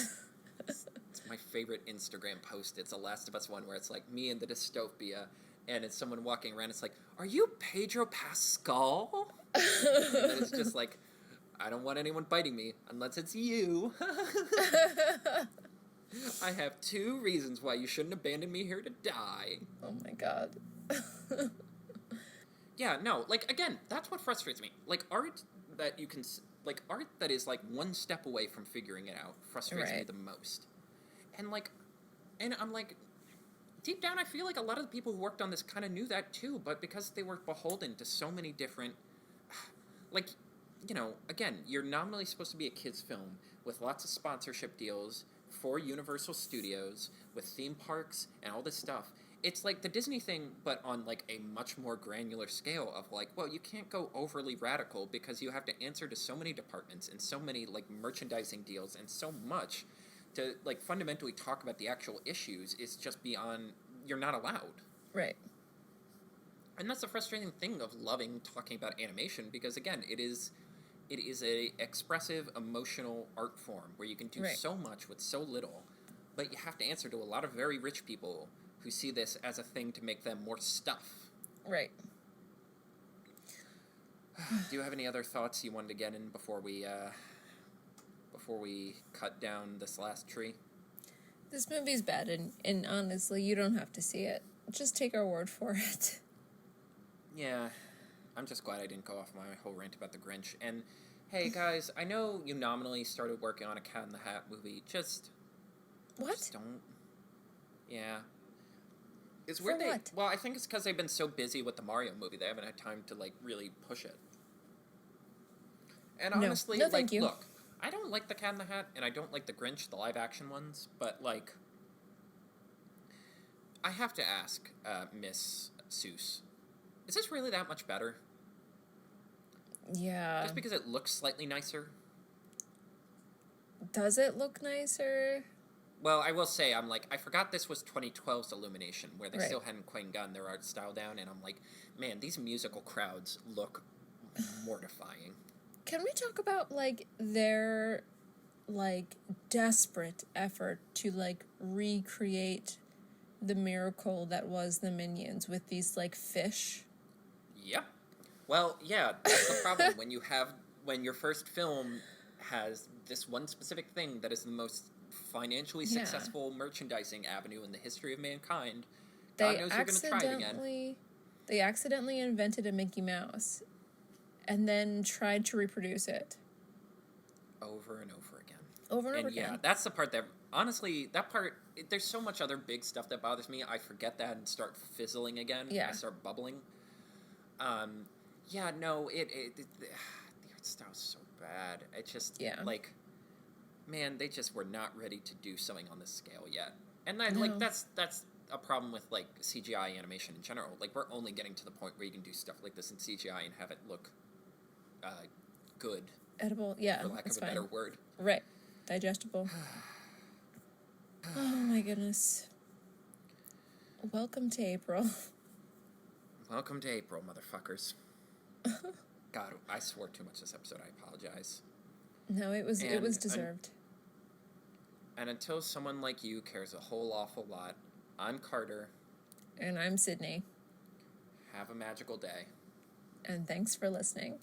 It's my favorite Instagram post. It's a Last of Us one where it's like me and the dystopia, and it's someone walking around. It's like, are you Pedro Pascal? And then it's just like, I don't want anyone biting me unless it's you. I have 2 reasons why you shouldn't abandon me here to die. Oh my god. Yeah, no, like, again, that's what frustrates me. Like, art that you can, like, art that is, like, one step away from figuring it out frustrates me the most. And, like, and I'm like, deep down, I feel like a lot of the people who worked on this kind of knew that, too, but because they were beholden to so many different, like, you know, again, you're nominally supposed to be a kid's film with lots of sponsorship deals for Universal Studios, with theme parks and all this stuff. It's like the Disney thing, but on, like, a much more granular scale of, like, well, you can't go overly radical because you have to answer to so many departments and so many, like, merchandising deals and so much to, like, fundamentally talk about the actual issues is just beyond, you're not allowed. Right. And that's the frustrating thing of loving talking about animation because, again, it is a expressive, emotional art form where you can do so much with so little, but you have to answer to a lot of very rich people who see this as a thing to make them more stuff. Right. Do you have any other thoughts you wanted to get in before we cut down this last tree? This movie's bad, and honestly, you don't have to see it. Just take our word for it. Yeah. I'm just glad I didn't go off my whole rant about the Grinch. And, hey, guys, I know you nominally started working on a Cat in the Hat movie. Just don't. Yeah. It's weird. Well, I think it's because they've been so busy with the Mario movie, they haven't had time to, like, really push it. And honestly, thank you. Look, I don't like the Cat in the Hat, and I don't like the Grinch, the live-action ones, but, like, I have to ask, Miss Seuss, is this really that much better? Yeah. Just because it looks slightly nicer? Does it look nicer? Well, I will say, I'm like, I forgot this was 2012's Illumination, where they still hadn't quite gotten their art style down, and I'm like, man, these musical crowds look mortifying. Can we talk about, like, their, like, desperate effort to, like, recreate the miracle that was the Minions with these, like, fish? Yeah. Well, yeah, that's the problem. When your first film has this one specific thing that is the most financially Yeah. successful merchandising avenue in the history of mankind. They God knows you're going to try it again. They accidentally invented a Mickey Mouse and then tried to reproduce it. Over and over again. Over and over And yeah, again. that's the part that, honestly, there's so much other big stuff that bothers me. I forget that and start fizzling again. Yeah. I start bubbling. Yeah, no, the art style's so bad. It just, Yeah. like, man, they just were not ready to do something on this scale yet. And No. like, that's a problem with, like, CGI animation in general. Like, we're only getting to the point where you can do stuff like this in CGI and have it look good, Edible, yeah, for lack that's of a fine. better word. Right. Digestible. Oh my goodness. Welcome to April. Welcome to April, motherfuckers. God, I swore too much this episode. I apologize. No, it was deserved. And until someone like you cares a whole awful lot, I'm Carter. And I'm Sydney. Have a magical day. And thanks for listening.